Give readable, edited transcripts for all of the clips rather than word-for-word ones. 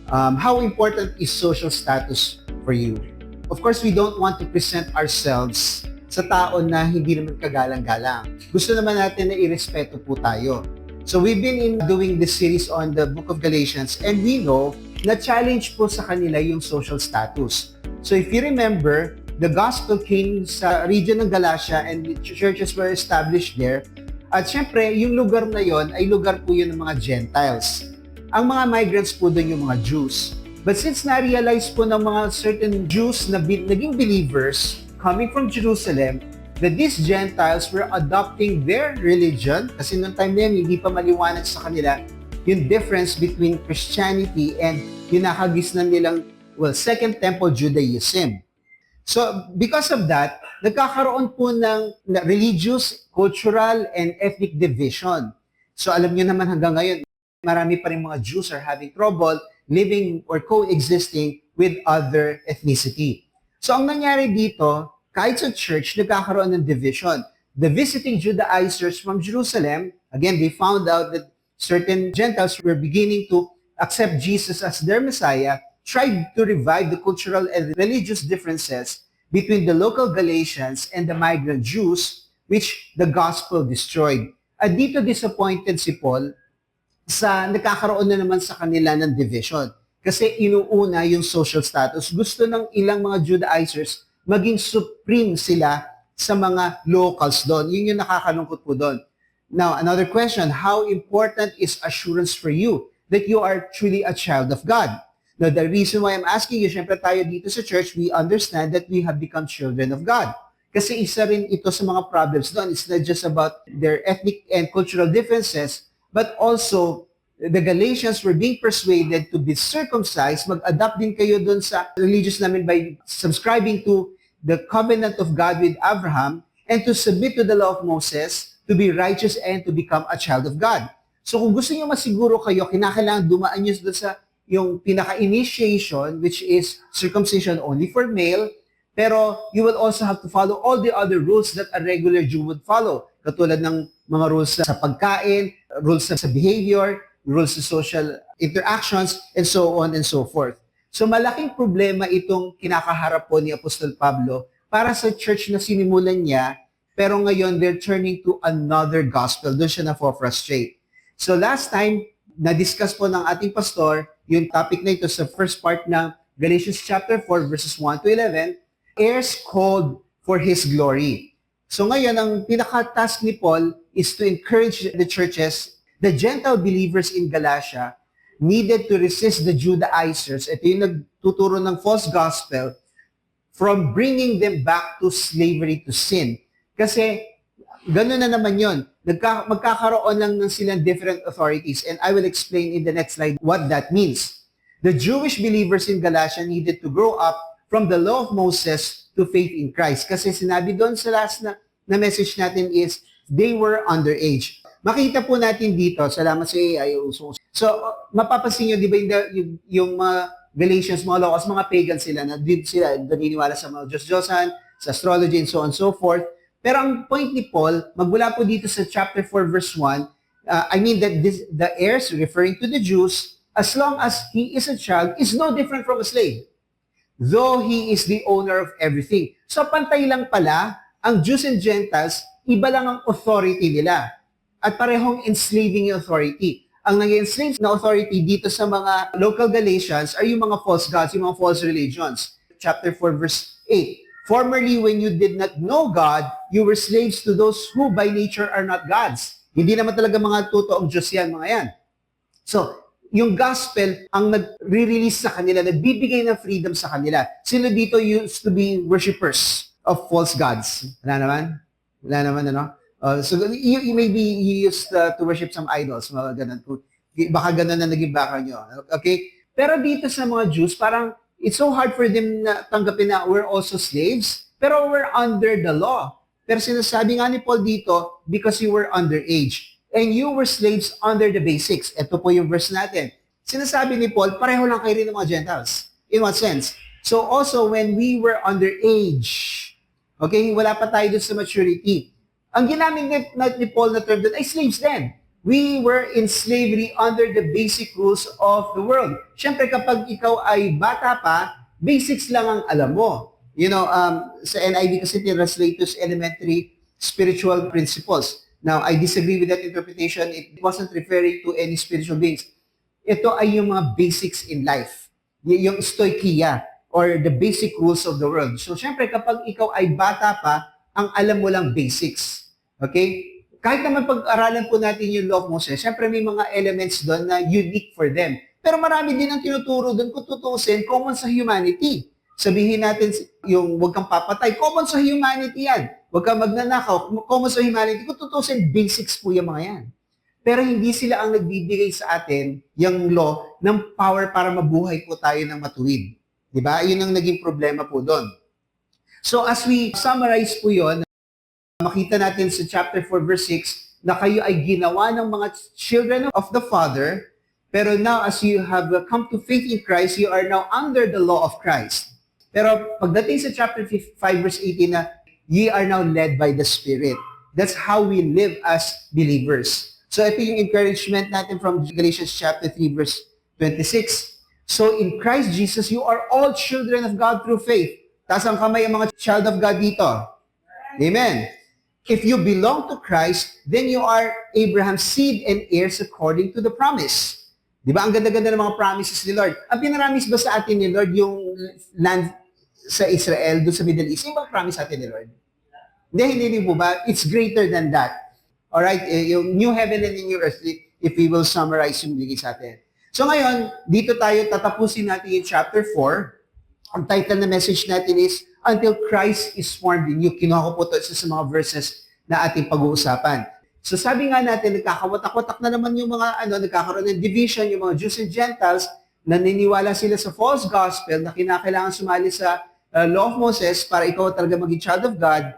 How important is social status for you? Of course, we don't want to present ourselves sa tao na hindi naman kagalang-galang. Gusto naman natin na irespeto po tayo. So we've been doing this series on the book of Galatians, and we know na challenge po sa kanila yung social status. So if you remember, the gospel came sa region ng Galatia and churches were established there. At syempre, yung lugar na yon ay lugar po yun ng mga Gentiles. Ang mga migrants po doon yung mga Jews. But since na-realize po ng mga certain Jews na naging believers coming from Jerusalem, that these Gentiles were adopting their religion, kasi noong time na yun, hindi pa maliwanag sa kanila yung difference between Christianity and yung nakagisnan nilang, Second Temple Judaism. So, because of that, nagkakaroon po ng religious, cultural, and ethnic division. So, alam niyo naman hanggang ngayon, marami pa rin mga Jews are having trouble living or coexisting with other ethnicity. So, ang nangyari dito, kahit sa church, nagkakaroon ng division. The visiting Judaizers from Jerusalem, again, they found out that certain Gentiles were beginning to accept Jesus as their Messiah, tried to revive the cultural and religious differences between the local Galatians and the migrant Jews, which the gospel destroyed. At dito disappointed si Paul sa nakakaroon na naman sa kanila ng division. Kasi inuuna yung social status. Gusto ng ilang mga Judaizers maging supreme sila sa mga locals doon. Yun yung nakakalungkot po doon. Now, another question, how important is assurance for you that you are truly a child of God? Now, the reason why I'm asking you, syempre tayo dito sa church, we understand that we have become children of God. Kasi isa rin ito sa mga problems doon. It's not just about their ethnic and cultural differences, but also the Galatians were being persuaded to be circumcised. Mag-adapt din kayo doon sa religious namin by subscribing to the covenant of God with Abraham and to submit to the law of Moses, to be righteous and to become a child of God. So kung gusto niyo masiguro kayo, kinakailangan dumaan niyo doon sa yung pinaka-initiation, which is circumcision only for male, pero you will also have to follow all the other rules that a regular Jew would follow. Katulad ng mga rules sa pagkain, rules sa behavior, rules sa social interactions, and so on and so forth. So malaking problema itong kinakaharap po ni Apostol Pablo para sa church na sinimulan niya, pero ngayon they're turning to another gospel. Doon siya na-frustrate. So last time, na-discuss po ng ating pastor yung topic na ito sa first part ng Galatians chapter 4 verses 1 to 11, heirs called for His glory. So ngayon, ang pinaka-task ni Paul is to encourage the churches, the Gentile believers in Galatia, needed to resist the Judaizers. Ito yung nagtuturo ng false gospel from bringing them back to slavery to sin. Kasi gano'n na naman yun. Magkakaroon lang ng silang different authorities, and I will explain in the next slide what that means. The Jewish believers in Galatia needed to grow up from the law of Moses to faith in Christ. Kasi sinabi doon sa last na message natin is, they were underage. Makita po natin dito, salamat sa AI. So, mapapansin nyo, di ba yung mga Galatians, mga locals, mga pagan sila, na sila naniniwala sa mga Diyos-Diyosan, sa astrology, and so on and so forth. Pero ang point ni Paul, magmula po dito sa chapter 4 verse 1, I mean that the heirs, referring to the Jews, as long as he is a child, is no different from a slave. Though he is the owner of everything. So pantay lang pala, ang Jews and Gentiles, iba lang ang authority nila. At parehong enslaving yung authority. Ang nag-enslave na authority dito sa mga local Galatians are yung mga false gods, yung mga false religions. Chapter 4 verse 8. Formerly, when you did not know God, you were slaves to those who by nature are not gods. Hindi naman talaga mga totoong Diyos yan, mga yan. So, yung gospel ang nag-release sa kanila, nagbibigay ng freedom sa kanila. Sila dito used to be worshippers of false gods. Wala naman? Wala naman, ano? So, you maybe you used to worship some idols, mga ganun. Baka ganun na naging baka nyo. Okay? Pero dito sa mga Jews, parang it's so hard for them na tanggapin na we're also slaves, pero we're under the law. Pero sinasabi nga ni Paul dito, because you were underage, and you were slaves under the basics. Ito po yung verse natin. Sinasabi ni Paul, pareho lang kayo rin ng mga Gentiles. In what sense? So also, when we were underage, okay, wala pa tayo dun sa maturity, ang ginamit ni Paul na term doon ay slaves din. We were in slavery under the basic rules of the world. Siyempre, kapag ikaw ay bata pa, basics lang ang alam mo. Sa NIV kasi translate to elementary spiritual principles. Now, I disagree with that interpretation. It wasn't referring to any spiritual beings. Ito ay yung mga basics in life. Yung stoikia or the basic rules of the world. So, syempre, kapag ikaw ay bata pa, ang alam mo lang basics. Okay? Kahit naman pag-aralan po natin yung law of Moses, syempre may mga elements doon na unique for them. Pero marami din ang tinuturo doon kung tutusin, common sa humanity. Sabihin natin yung huwag kang papatay, common sa humanity yan. Huwag kang magnanakaw, common sa humanity. Kung tutusin, basics po yung mga yan. Pero hindi sila ang nagbibigay sa atin, yung law, ng power para mabuhay po tayo ng matuwid. Diba? Yun ang naging problema po doon. So as we summarize po yun, makita natin sa chapter 4 verse 6 na kayo ay ginawa ng mga children of the Father, pero now as you have come to faith in Christ, you are now under the law of Christ. Pero pagdating sa chapter 5 verse 18 na, ye are now led by the Spirit. That's how we live as believers. So ito yung encouragement natin from Galatians chapter 3 verse 26. So in Christ Jesus, you are all children of God through faith. Taas ang kamay ang mga child of God dito. Amen. If you belong to Christ, then you are Abraham's seed and heirs according to the promise. Di ba? Ang ganda-ganda ng mga promises ni Lord. Ang pinaramis ba sa atin ni Lord yung land sa Israel, doon sa Middle East? Yung ba promise sa atin ni Lord? Hindi po ba? It's greater than that. Alright? Yung new heaven and new earth, if we will summarize yung bigay sa atin. So ngayon, dito tayo tatapusin natin yung chapter 4. Ang title na message natin is, Until Christ is formed in you. Kinuha ko po ito sa mga verses na ating pag-uusapan. So sabi nga natin, nagkakawatak-watak na naman yung mga, nagkakaroon ng division, yung mga Jews and Gentiles, naniniwala sila sa false gospel na kinakailangan sumali sa law of Moses para ikaw talaga maging child of God.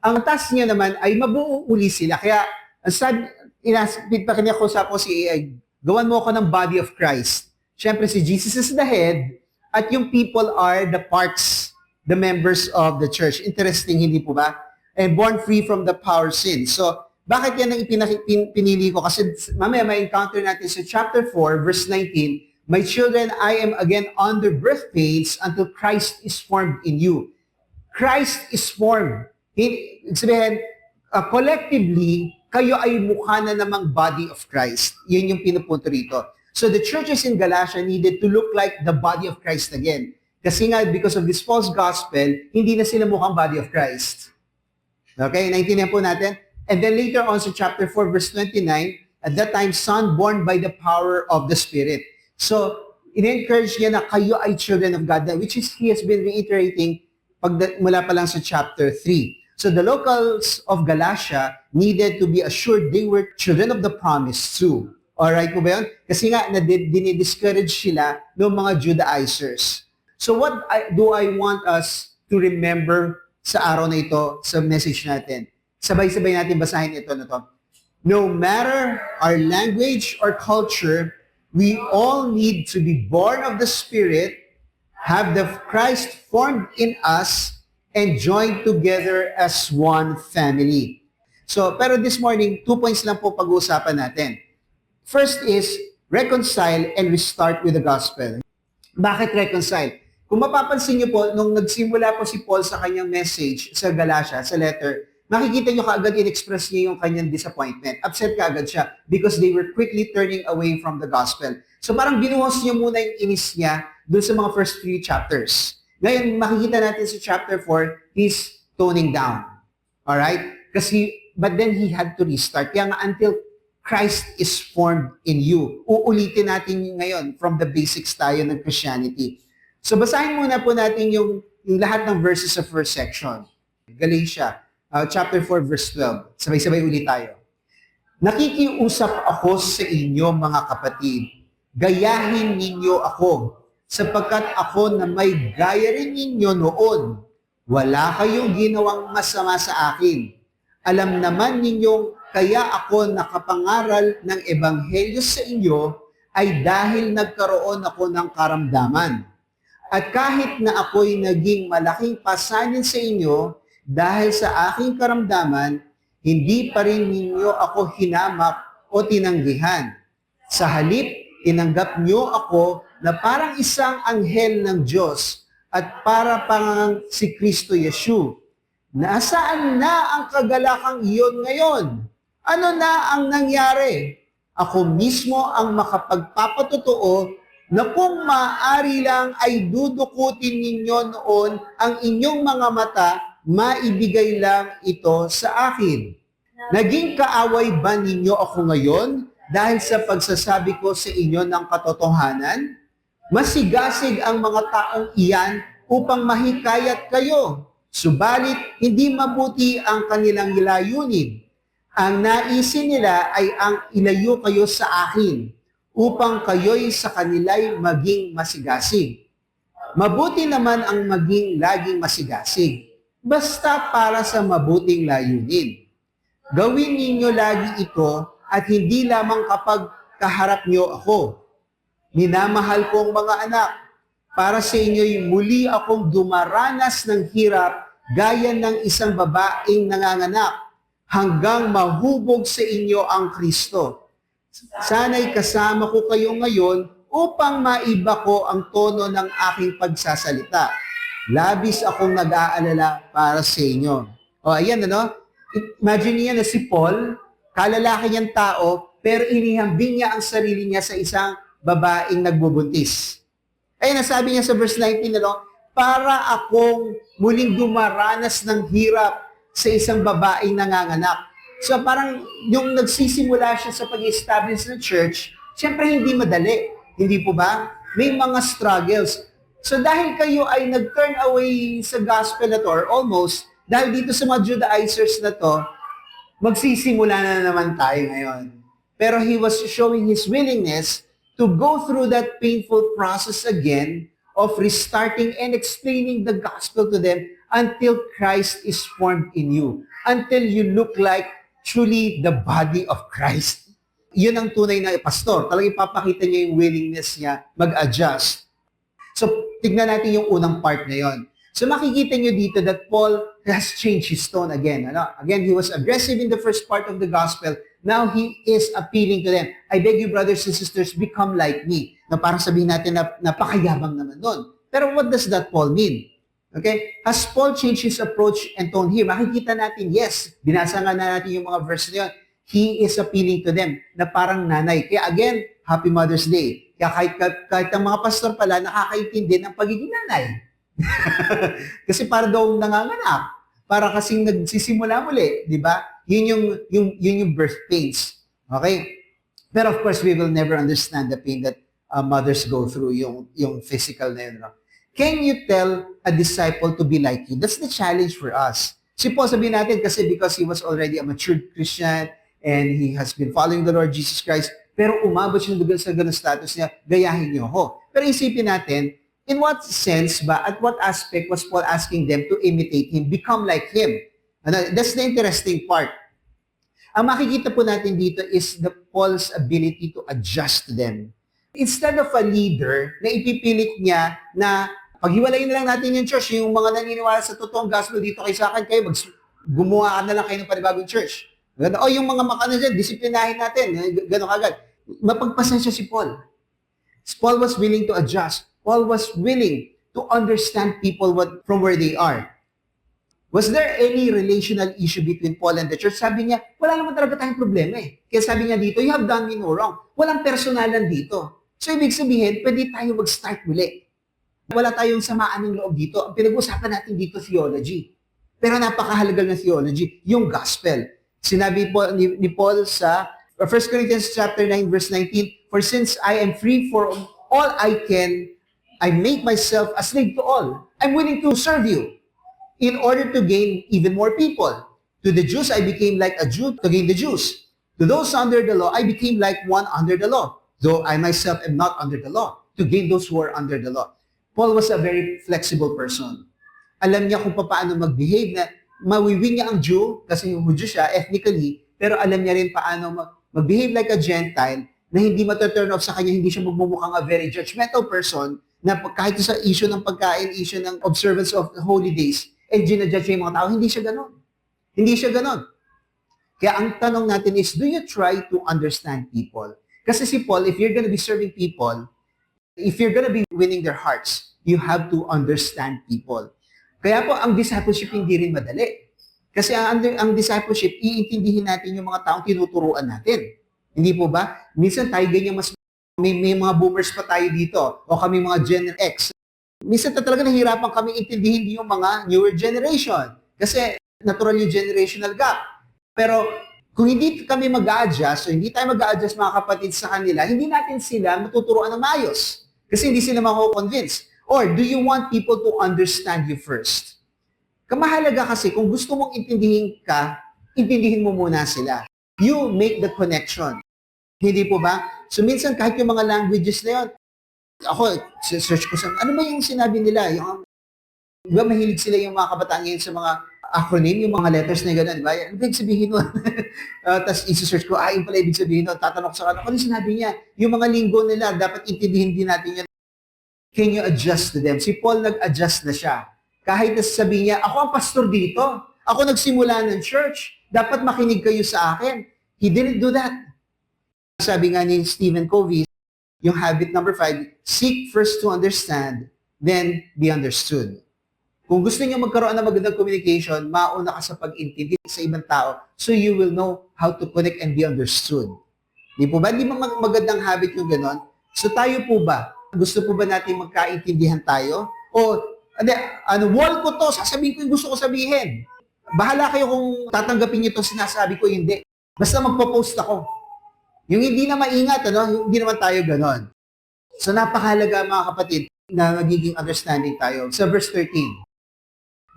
Ang task niya naman ay mabuo uli sila. Kaya, ang sabi, pinapakinakusap ko si AI, gawan mo ako ng body of Christ. Siyempre, si Jesus is the head, at yung people are the parts, the members of the church. Interesting, hindi po ba? And born free from the power of sin. So, bakit yan ang pinili ko? Kasi mamaya may encounter natin sa chapter 4, verse 19, My children, I am again under birth pains until Christ is formed in you. Christ is formed. Sabihin, collectively, kayo ay mukha na namang body of Christ. Yun yung pinupunto rito. So the churches in Galatia needed to look like the body of Christ again. Kasi nga, because of this false gospel, hindi na sila mukhang body of Christ. Okay, naintindihan po natin? And then later on sa chapter 4, verse 29, at that time, son born by the power of the Spirit. So, in-encourage niya na kayo ay children of God, which is, he has been reiterating mula pa lang sa chapter 3. So the locals of Galatia needed to be assured they were children of the promise too. Alright po ba yun? Kasi nga, dinidiscourage sila ng mga Judaizers. So what do I want us to remember sa araw na ito, sa message natin? Sabay-sabay natin basahin ito na to. No matter our language or culture, we all need to be born of the Spirit, have the Christ formed in us, and joined together as one family. So, pero this morning, 2 points lang po pag-uusapan natin. First is, reconcile and restart with the gospel. Bakit reconcile? Kung mapapansin niyo po, nung nagsimula po si Paul sa kanyang message sa Galatia, sa letter, makikita niyo kaagad in-express niya yung kanyang disappointment. Upset kaagad siya because they were quickly turning away from the gospel. So parang binuhos niya muna yung inis niya dun sa mga first 3 chapters. Ngayon, makikita natin sa chapter 4, he's toning down. Alright? But then he had to restart. Kaya nga until Christ is formed in you. Uulitin natin ngayon from the basics tayo ng Christianity. So basahin muna po natin yung lahat ng verses sa first section. Galatia, chapter 4, verse 12. Sabay-sabay ulit tayo. Nakikiusap ako sa inyo, mga kapatid. Gayahin ninyo ako, sapagkat ako na may gaya rin ninyo noon. Wala kayong ginawang masama sa akin. Alam naman ninyong kaya ako nakapangaral ng ebanghelyo sa inyo ay dahil nagkaroon ako ng karamdaman. At kahit na ako'y naging malaking pasanin sa inyo dahil sa aking karamdaman, hindi pa rin ninyo ako hinamak o tinanggihan. Sa halip, tinanggap niyo ako na parang isang anghel ng Diyos at para pang si Kristo Yeshu. Nasaan na ang kagalakang iyon ngayon? Ano na ang nangyari? Ako mismo ang makapagpapatotoo na kung maaari lang ay dudukutin ninyo noon ang inyong mga mata, maibigay lang ito sa akin. Naging kaaway ba ninyo ako ngayon dahil sa pagsasabi ko sa inyo ng katotohanan? Masigasig ang mga taong iyan upang mahikayat kayo. Subalit, hindi mabuti ang kanilang layunin. Ang naisin nila ay ang ilayo kayo sa akin upang kayo'y sa kanila'y maging masigasig. Mabuti naman ang maging laging masigasig, basta para sa mabuting layunin. Gawin ninyo lagi ito at hindi lamang kapag kaharap nyo ako. Minamahal kong mga anak, para sa inyo'y muli akong dumaranas ng hirap gaya ng isang babaeng nanganganak hanggang mahubog sa inyo ang Kristo. Sana'y kasama ko kayo ngayon upang maiba ko ang tono ng aking pagsasalita. Labis akong nag-aalala para sa inyo. O, ayan, ano? Imagine niya na si Paul, kalalaki niyang tao, pero inihambing niya ang sarili niya sa isang babaeng nagbubuntis. Ay, nasabi niya sa verse 19, ano, para akong muling dumaranas ng hirap sa isang babaeng nanganganak. So parang yung nagsisimula siya sa pag-establish ng church, siyempre hindi madali. Hindi po ba? May mga struggles. So dahil kayo ay nag-turn away sa gospel na to, or almost, dahil dito sa mga Judaizers na to, magsisimula na naman tayo ngayon. Pero he was showing his willingness to go through that painful process again of restarting and explaining the gospel to them until Christ is formed in you. Until you look like truly the body of Christ. Yun ang tunay na pastor. Talagang ipapakita niya yung willingness niya mag-adjust. So, tignan natin yung unang part na yon. So, makikita niyo dito that Paul has changed his tone again. Ano? Again, he was aggressive in the first part of the gospel. Now, he is appealing to them. I beg you, brothers and sisters, become like me. Na parang sabihin natin na napakayabang naman doon. Pero what does that Paul mean? Okay? Has Paul changed his approach and tone here? Makikita natin, yes. Binasa nga na natin yung mga verse na yun. He is appealing to them na parang nanay. Kaya again, Happy Mother's Day. Kaya kahit ang mga pastor pala, nakakaintindi ng pagiging nanay. Kasi para daw nanganganak. Para kasing nagsisimula muli, di ba? Yun yung birth pains. Okay? Pero of course, we will never understand the pain that mothers go through, yung physical na yun. No? Can you tell a disciple to be like you? That's the challenge for us. Si Paul, sabihin natin, kasi because he was already a matured Christian and he has been following the Lord Jesus Christ, pero umabot siya sa ganung status niya, gayahin niyo ako. Pero isipin natin, in what sense ba, at what aspect was Paul asking them to imitate him, become like him? That's the interesting part. Ang makikita po natin dito is the Paul's ability to adjust to them. Instead of a leader na ipipilit niya na paghiwalayin na lang natin yung church, yung mga naniniwala sa totoong gospel dito kay sa akin, kayo gumawa ka na lang kayo ng panibagong church. O yung mga makano dyan, disiplinahin natin. Ganon agad. Mapagpasensya si Paul. Paul was willing to adjust. Paul was willing to understand people from where they are. Was there any relational issue between Paul and the church? Sabi niya, wala naman talaga tayong problema eh. Kaya sabi niya dito, you have done me no wrong. Walang personalan dito. So ibig sabihin, pwede tayo mag-start muli. Wala tayong samaan ng loob dito. Ang pinag-usapan natin dito, theology. Pero napakahalaga ng theology, yung gospel. Sinabi po ni Paul sa 1 Corinthians chapter 9, verse 19, for since I am free for all I can, I make myself a slave to all. I'm willing to serve you in order to gain even more people. To the Jews, I became like a Jew to gain the Jews. To those under the law, I became like one under the law, though I myself am not under the law, to gain those who are under the law. Paul was a very flexible person. Alam niya kung paano mag-behave na mawiwin niya ang Jew, kasi yung Jew siya, ethnically, pero alam niya rin paano mag-behave like a Gentile na hindi mataturn off sa kanya, hindi siya magmumukhang a very judgmental person na kahit sa issue ng pagkain, issue ng observance of holy days, and ginajudge yung mga tao, hindi siya ganon. Hindi siya ganon. Kaya ang tanong natin is, do you try to understand people? Kasi si Paul, if you're gonna be serving people, if you're gonna be winning their hearts, you have to understand people. Kaya po, ang discipleship hindi rin madali. Kasi ang discipleship, iintindihin natin yung mga taong tinuturuan natin. Hindi po ba? Minsan tayo ganyan may mga boomers pa tayo dito o kami mga Gen X. Minsan talaga nahihirapan kami intindihin yung mga newer generation. Kasi natural yung generational gap. Pero kung hindi kami mag-a-adjust o hindi tayo mag-a-adjust mga kapatid sa kanila, hindi natin sila matuturuan ng maayos. Kasi hindi sila mako-convince. Or do you want people to understand you first? Kamahalaga kasi kung gusto mong intindihin ka, intindihin mo muna sila. You make the connection. Hindi po ba? So minsan kahit yung mga languages na yun, ako, search ko sa, ano ba yung sinabi nila? Yung, di ba mahilig sila yung mga kabataan ngayon sa mga acronym, yung mga letters na gano'n, di ba? Ano ba yung sabihin nun? Tapos isi-search ko, yung pala ibig sabihin nun. Tatanong ko sa kanila, ano sinabi niya? Yung mga linggo nila, dapat intindihin din natin yun. Can you adjust to them? Si Paul nag-adjust na siya. Kahit na sabi niya, ako ang pastor dito. Ako nagsimula ng church. Dapat makinig kayo sa akin. He didn't do that. Sabi nga ni Stephen Covey, yung habit number 5, seek first to understand, then be understood. Kung gusto niyo magkaroon ng magandang communication, mauna ka sa pag-intindi sa ibang tao so you will know how to connect and be understood. Di po ba? Di ba magandang habit yung ganon? So tayo po ba? Gusto po ba natin magkaintindihan tayo? O, wall ko to, sasabihin ko yung gusto ko sabihin. Bahala kayo kung tatanggapin niyo to sinasabi ko, hindi. Basta magpo-post ako. Yung hindi na maingat, yung hindi naman tayo ganon. So napakahalaga mga kapatid na magiging understanding tayo. Sa verse 13,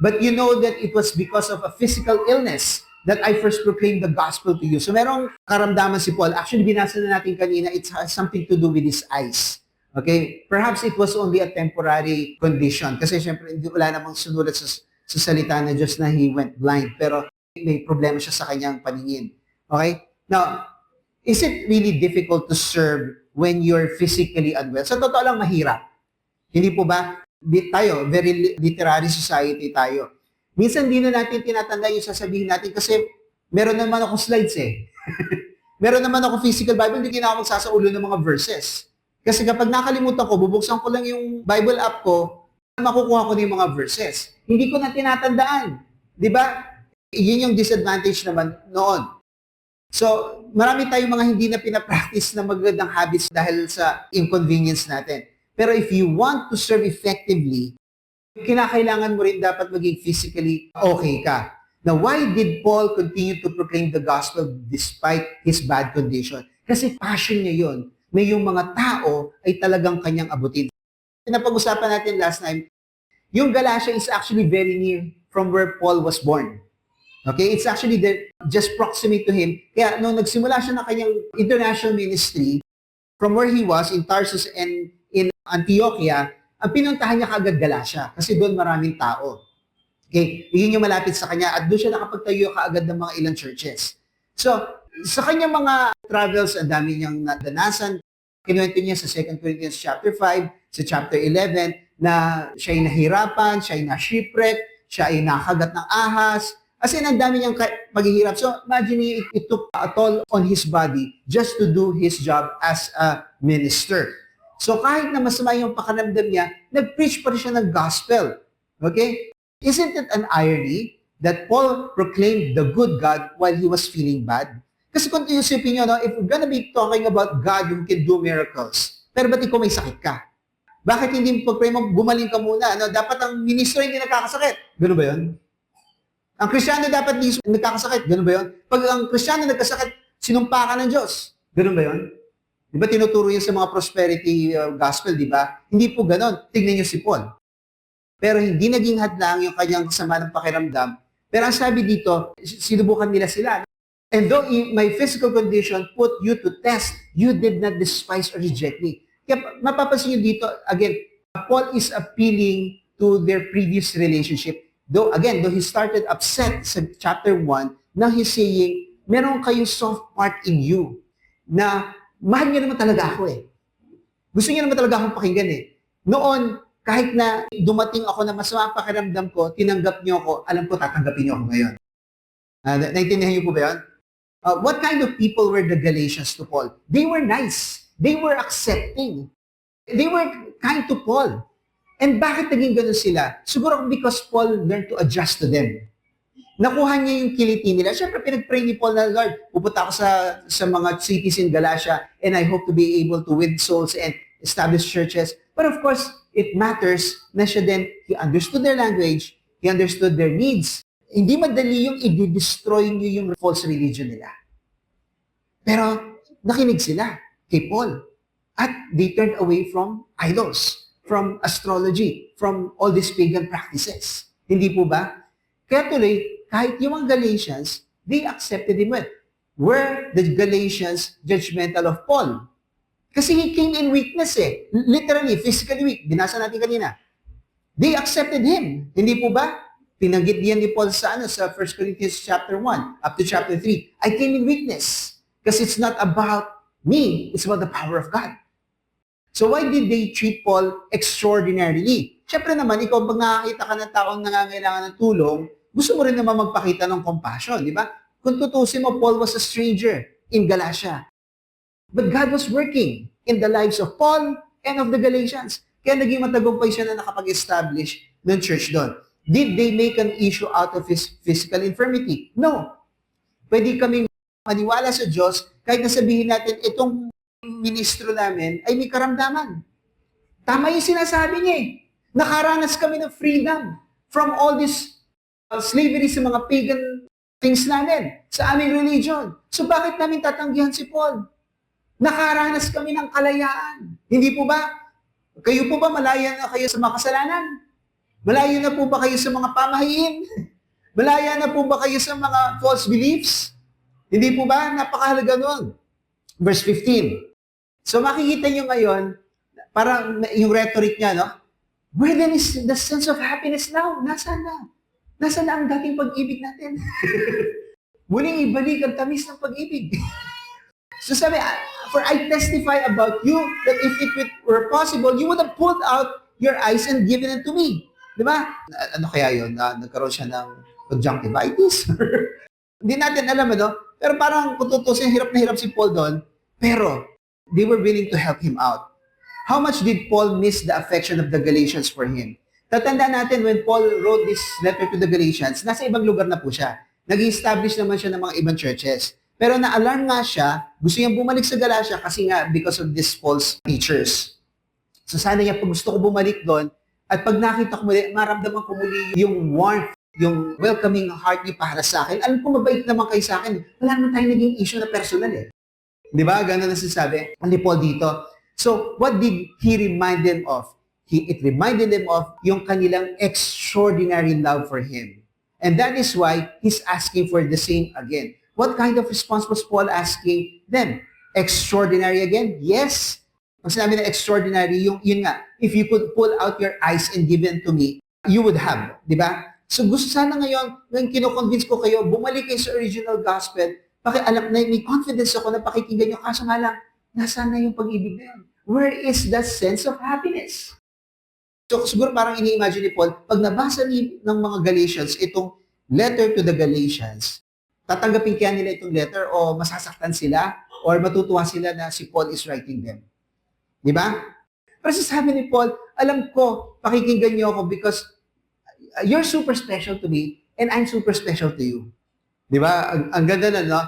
but you know that it was because of a physical illness that I first proclaimed the gospel to you. So merong karamdaman si Paul. Actually, binasa na natin kanina, it has something to do with his eyes. Okay? Perhaps it was only a temporary condition. Kasi syempre, wala namang sunulat sa salita ng Diyos na he went blind. Pero may problema siya sa kanyang paningin. Okay? Now, is it really difficult to serve when you're physically unwell? Sa totoo lang, mahirap. Hindi po ba? Tayo, very literary society tayo. Minsan di na natin tinatanda yung sasabihin natin kasi meron naman ako slides eh. Meron naman ako physical Bible, hindi na ako magsasaulo ng mga verses. Kasi kapag nakalimutan ko, bubuksan ko lang yung Bible app ko, makukuha ko na yung mga verses. Hindi ko na tinatandaan. Di ba? Yun yung disadvantage naman noon. So, marami tayong mga hindi na pinapractice na magandang habits dahil sa inconvenience natin. Pero if you want to serve effectively, kinakailangan mo rin dapat maging physically okay ka. Now, why did Paul continue to proclaim the gospel despite his bad condition? Kasi passion niya yun. May yung mga tao ay talagang kanyang abutin. Napag-usapan natin last time, yung Galatia is actually very near from where Paul was born. Okay? It's actually just proximate to him. Kaya nung nagsimula siya ng kanyang international ministry, from where he was in Tarsus and in Antioquia, ang pinuntahan niya kaagad Galatia kasi doon maraming tao. Okay? Yun yung malapit sa kanya at doon siya nakapagtayo kaagad ng mga ilang churches. So, sa kanyang mga travels, ang dami niyang nadanasan. Kinuwento niya sa 2 Corinthians chapter 5, sa chapter 11, na siya ay nahirapan, siya ay na-shipwreck, siya ay nakagat ng ahas. As in, ang dami niyang paghihirap. So, imagine it took a toll on his body just to do his job as a minister. So, kahit na masama yung pakiramdam niya, nag-preach pa rin siya ng gospel. Okay? Isn't it an irony that Paul proclaimed the good God while he was feeling bad? Kasi kung isipin nyo, if we're gonna be talking about God who can do miracles, pero ba't ikaw may sakit ka? Bakit hindi pag-pray mo, gumaling ka muna? Dapat ang ministro hindi nagkakasakit. Ganun ba yun? Ang Kristiyano dapat hindi nagkakasakit. Ganun ba yun? Pag ang Kristiyano nagkasakit, sinumpa ka ng Diyos. Ganun ba yun? Di ba tinuturo yan sa mga prosperity gospel, di ba? Hindi po ganun. Tignan nyo si Paul. Pero hindi naging hadlang yung kanyang sama ng pakiramdam. Pero ang sabi dito, sinubukan nila sila. And though my physical condition put you to test, you did not despise or reject me. Kaya mapapansin nyo dito, again, Paul is appealing to their previous relationship. Though he started upset sa chapter 1, now he's saying, meron kayong soft part in you na mahal niyo naman talaga ako eh. Gusto niyo naman talaga akong pakinggan eh. Noon, kahit na dumating ako na masama pakiramdam ko, tinanggap niyo ako, alam ko tatanggapin niyo ako ngayon. Naintindihan niyo po ba yan? What kind of people were the Galatians to Paul? They were nice. They were accepting. They were kind to Paul. And bakit naging ganun sila? Siguro because Paul learned to adjust to them. Nakuha niya yung kiliti nila. Siyempre, pinag-pray ni Paul na, Lord, pupunta ako sa mga cities in Galatia and I hope to be able to win souls and establish churches. But of course, it matters na siya din, he understood their language, he understood their needs. Hindi madali yung i-destroy niyo yung false religion nila. Pero nakinig sila kay Paul. At they turned away from idols, from astrology, from all these pagan practices. Hindi po ba? Kaya tuloy, kahit yung mga Galatians, they accepted him well. Were the Galatians judgmental of Paul? Kasi he came in weakness eh. Literally, physically weak. Binasa natin kanina. They accepted him. Hindi po ba? Pinanggit diyan ni Paul sa 1 Corinthians chapter 1 up to chapter 3. I came in weakness. Because it's not about me. It's about the power of God. So why did they treat Paul extraordinarily? Siyempre naman, ikaw pag nakakita ka ng taong nangangailangan ng tulong, gusto mo rin naman magpakita ng compassion, di ba? Kung tutusin mo, Paul was a stranger in Galatia. But God was working in the lives of Paul and of the Galatians. Kaya naging matagumpay siya na nakapag-establish ng church doon. Did they make an issue out of his physical infirmity? No. Pwede kaming maniwala sa Diyos kahit nasabihin natin itong ministro namin ay may karamdaman. Tama yung sinasabi niya eh. Nakaranas kami ng freedom from all this slavery sa mga pagan things namin, sa aming religion. So bakit namin tatanggihan si Paul? Nakaranas kami ng kalayaan. Hindi po ba? Kayo po ba malaya na kayo sa mga kasalanan? Malaya na po ba kayo sa mga pamahiin? Malaya na po ba kayo sa mga false beliefs? Hindi po ba? Napakahalaga nun. Verse 15. So makikita nyo ngayon, parang yung rhetoric niya, no? Where then is the sense of happiness now? Nasaan na? Nasaan na ang dating pag-ibig natin? Muling ibalik ang tamis ng pag-ibig. So sabi, for I testify about you that if it were possible, you would have pulled out your eyes and given it to me. Di ba? Ano kaya yun? Nagkaroon siya ng conjunctivitis? Hindi natin alam, ano? Pero parang kung tutusin, hirap na hirap si Paul doon. Pero they were willing to help him out. How much did Paul miss the affection of the Galatians for him? Tatanda natin when Paul wrote this letter to the Galatians, nasa ibang lugar na po siya. Nag-establish naman siya ng mga ibang churches. Pero na-alarm nga siya, gusto niyang bumalik sa Galatia kasi nga because of these false teachers. So sana niya, pag gusto ko bumalik doon, at pag nakita ko muli, maramdaman ko muli yung warmth, yung welcoming heart niyo para sa akin. Alam ko mabait naman kayo sa akin. Wala naman tayong naging issue na personal eh. Di ba? Ganun na sinasabi ni Paul dito. So, what did he remind them of? It reminded them of yung kanilang extraordinary love for him. And that is why he's asking for the same again. What kind of response was Paul asking them? Extraordinary again? Yes. Pag sinabi na extraordinary, yun nga, if you could pull out your eyes and give them to me, you would have. Di ba? So gusto sana ngayon kino-convince ko kayo, bumalik kayo sa original gospel, alam na may confidence ako na pakikinggan nyo, kaso nga lang, nasaan na yung pag-ibig na yun? Where is the sense of happiness? So siguro parang ini-imagine ni Paul, pag nabasa ng mga Galatians itong letter to the Galatians, tatanggapin kaya nila itong letter o masasaktan sila or matutuwa sila na si Paul is writing them. Di ba? Pero sabi ni Paul, alam ko, pakikinggan nyo ako because you're super special to me and I'm super special to you. Di ba? Ang ganda na, no?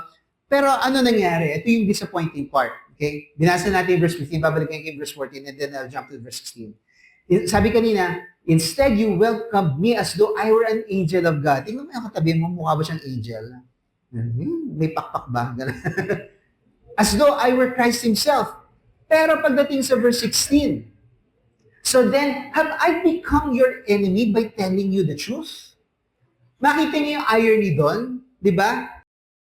Pero ano nangyari? Ito yung disappointing part. Okay? Binasa natin verse 15, babalikan kay verse 14, and then I'll jump to verse 16. Sabi kanina, instead you welcomed me as though I were an angel of God. Tingnan mo yung katabi mo, mukha ba siyang angel? May pakpak ba? As though I were Christ Himself. Pero pagdating sa verse 16, so then, have I become your enemy by telling you the truth? Makita niyo yung irony doon, di ba?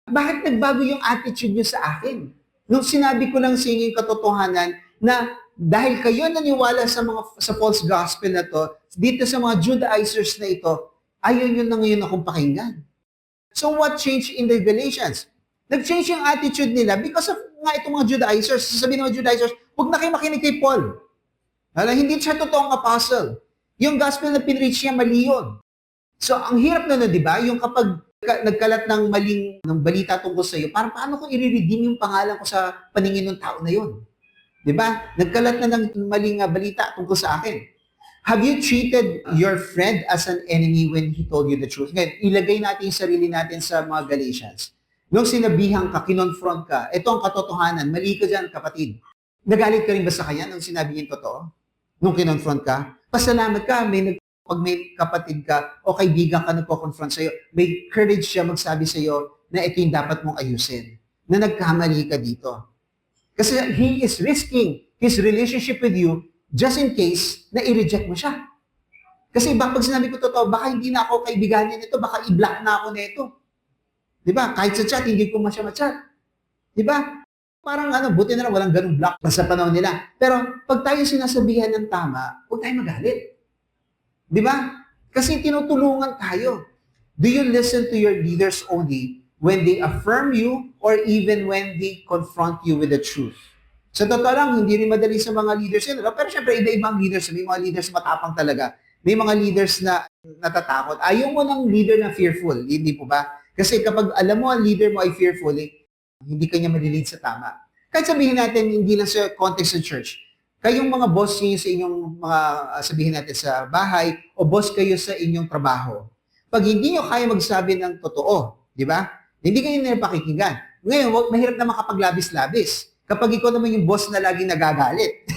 Bakit nagbago yung attitude niyo sa akin? Nung sinabi ko lang sa inyo yung katotohanan na dahil kayo naniwala sa false gospel na to, dito sa mga Judaizers na ito, ayaw nyo na ngayon akong pakinggan. So what changed in the Galatians? Nag-change yung attitude nila because of nga itong mga Judaizers. Sasabihin ng mga Judaizers, huwag na kayo makinig kay Paul. Hindi siya totoong apostle. Yung gospel na pinreach niya, mali yun. So ang hirap na di ba? Yung kapag nagkalat ng maling ng balita tungkol sa iyo, parang paano ko i-redeem yung pangalan ko sa paningin ng tao na yon? 'Di ba? Nagkalat na ng maling balita tungkol sa akin. Have you treated your friend as an enemy when he told you the truth? Ngayon, ilagay natin yung sarili natin sa mga Galatians. Nung sinabihan ka, kinonfront ka, ito ang katotohanan, mali ka dyan, kapatid. Nagalit ka rin ba sa kanya nung sinabi niya yung totoo? Nung kinonfront ka? Pasalamat ka, pag may kapatid ka o kaibigan ka nagko-confront sa'yo, may courage siya magsabi sa'yo na ito yung dapat mong ayusin. Na nagkamali ka dito. Kasi he is risking his relationship with you just in case na i-reject mo siya. Kasi pag sinabi ko totoo, baka hindi na ako kaibiganin nito, baka i-block na ako nito. Di ba? Kahit sa chat, hindi ko masya ma-chat. Di ba? Parang buti na lang walang ganung block sa panahon nila. Pero pag tayo sinasabihan ng tama, huwag tayo magalit. Di ba? Kasi tinutulungan tayo. Do you listen to your leaders only when they affirm you or even when they confront you with the truth? Sa totoo lang, hindi rin madali sa mga leaders yun. Pero syempre, iba-ibang leaders. May mga leaders matapang talaga. May mga leaders na natatakot. Ayaw mo ng leader na fearful. Hindi po ba? Kasi kapag alam mo ang leader mo ay fearful, hindi ka niya malilid sa tama. Kahit sabihin natin, hindi lang sa context ng church. Kayong mga boss niyo sa inyong mga, sabihin natin sa bahay, o boss kayo sa inyong trabaho. Pag hindi nyo kaya magsabi ng totoo, di ba? Hindi kayo nila pakikinggan. Ngayon, mahirap na makapaglabis-labis. Kapag ikaw naman yung boss na laging nagagalit.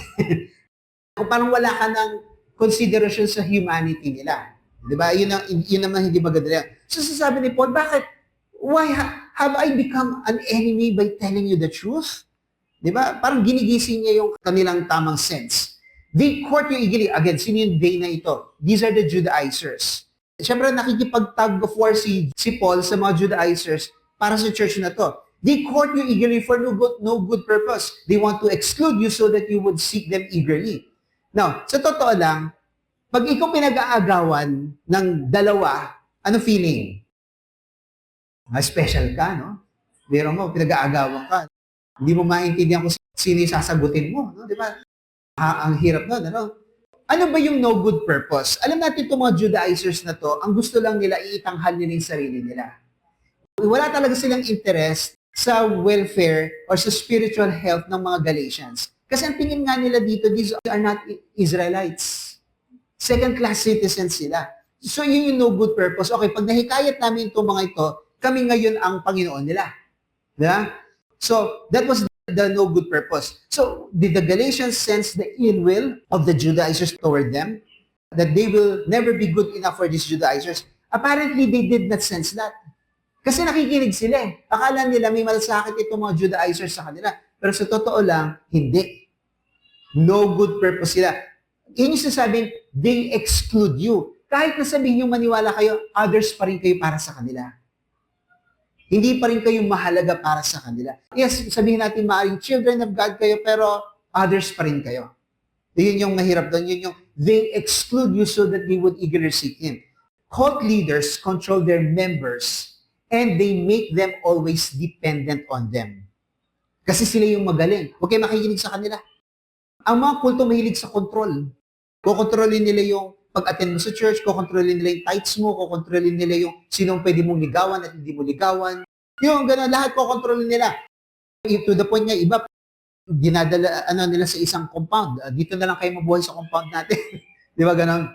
Kung parang wala ka ng consideration sa humanity nila. Di ba? Yun naman hindi maganda. So sasabi ni Paul, bakit? Why have I become an enemy by telling you the truth? Di ba? Parang ginigising niya yung kanilang tamang sense. They court you eagerly. Again, sino yung they na ito? These are the Judaizers. Siyempre, nakikipag-tug of war si Paul sa mga Judaizers para sa church na to. They court you eagerly for no good purpose. They want to exclude you so that you would seek them eagerly. Now, sa totoo lang, pag ikaw pinag-aagawan ng dalawa, ano feeling? Special ka, no? Pero mo, pinag-aagawan ka. Hindi mo maintindihan kung sino yung sasagutin mo, no? Di ba? Ang hirap nun, ano? Ano ba yung no good purpose? Alam natin itong mga Judaizers na to, ang gusto lang nila, iitanghal nila yung sarili nila. Wala talaga silang interest sa welfare or sa spiritual health ng mga Galatians. Kasi ang tingin nga nila dito, these are not Israelites. Second-class citizens sila. So yun yung no good purpose. Okay, pag nahikayat namin itong mga ito, kami ngayon ang Panginoon nila. Yeah? So that was the no good purpose. So did the Galatians sense the ill will of the Judaizers toward them? That they will never be good enough for these Judaizers? Apparently, they did not sense that. Kasi nakikinig sila eh. Akala nila may malasakit itong mga Judaizers sa kanila. Pero sa totoo lang, hindi. No good purpose sila. Yun yung sasabing, they exclude you. Kahit na sabihin yung maniwala kayo, others pa rin kayo para sa kanila. Hindi pa rin kayo mahalaga para sa kanila. Yes, sabihin natin maaaring children of God kayo, pero others pa rin kayo. Yun yung mahirap doon. Yun yung they exclude you so that they would eagerly seek Him. Cult leaders control their members and they make them always dependent on them. Kasi sila yung magaling. Huwag kayo makikinig sa kanila. Ang mga kulto mahilig sa control. Kukontrolin nila yung pag-attend mo sa church, kukontrolin nila yung tithes mo, kukontrolin nila yung sinong pwede mong ligawan at hindi mo ligawan. Yung gano'n, lahat kukontrolin nila. To the point nga, iba, dinadala nila sa isang compound. Dito na lang kayo mabuhay sa compound natin. Di ba gano'n?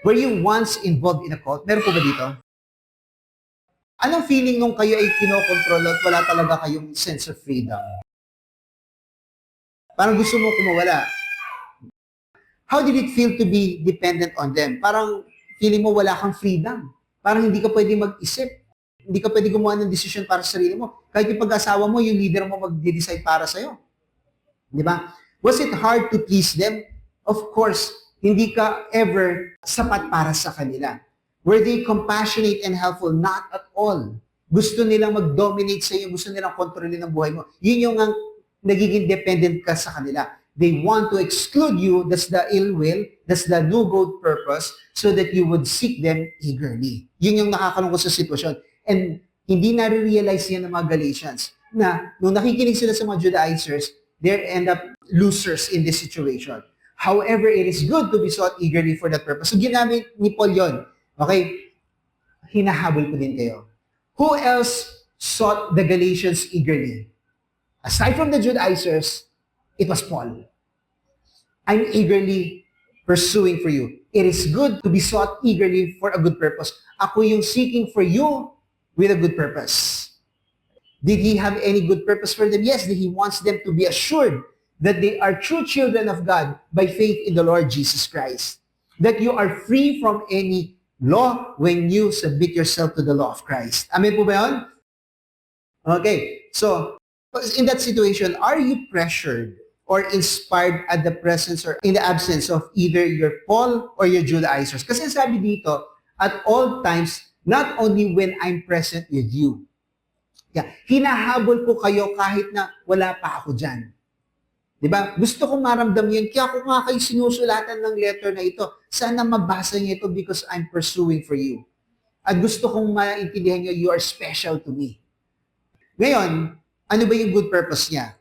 Were you once involved in a cult? Meron po ba dito? Anong feeling nung kayo ay kinokontrol at wala talaga kayong sense of freedom? Parang gusto mo kumawala. How did it feel to be dependent on them? Parang feeling mo wala kang freedom. Parang hindi ka pwede mag-isip. Hindi ka pwede gumawa ng decision para sa sarili mo. Kahit yung pag-asawa mo, yung leader mo mag-decide para sa'yo. Di ba? Was it hard to please them? Of course, hindi ka ever sapat para sa kanila. Were they compassionate and helpful? Not at all. Gusto nilang mag-dominate sa iyo, gusto nilang kontrolin ang buhay mo. Yun yung ang nagiging dependent ka sa kanila. They want to exclude you, that's the ill will, that's the no good purpose, so that you would seek them eagerly. Yun yung nakakalungkot sa sitwasyon. And hindi na-realize yan ng mga Galatians na nung nakikinig sila sa mga Judaizers, they end up losers in this situation. However, it is good to be sought eagerly for that purpose. So ginamit ni Paul yun. Okay? Hinahabol ko din kayo. Who else sought the Galatians eagerly? Aside from the Judaizers, it was Paul. I'm eagerly pursuing for you. It is good to be sought eagerly for a good purpose. Ako yung seeking for you with a good purpose. Did he have any good purpose for them? Yes, he wants them to be assured that they are true children of God by faith in the Lord Jesus Christ. That you are free from any law when you submit yourself to the law of Christ. Amen po ba yun? Okay, so in that situation, are you pressured or inspired at the presence or in the absence of either your Paul or your Judaizers? Kasi sabi dito, at all times, not only when I'm present with you. Yeah, hinahabol ko kayo kahit na wala pa ako dyan. Diba? Gusto kong maramdam yun. Kaya ako nga kayo sinusulatan ng letter na ito. Sana mabasa niyo ito because I'm pursuing for you. At gusto kong maintindihan niyo, you are special to me. Ngayon, ano ba yung good purpose niya?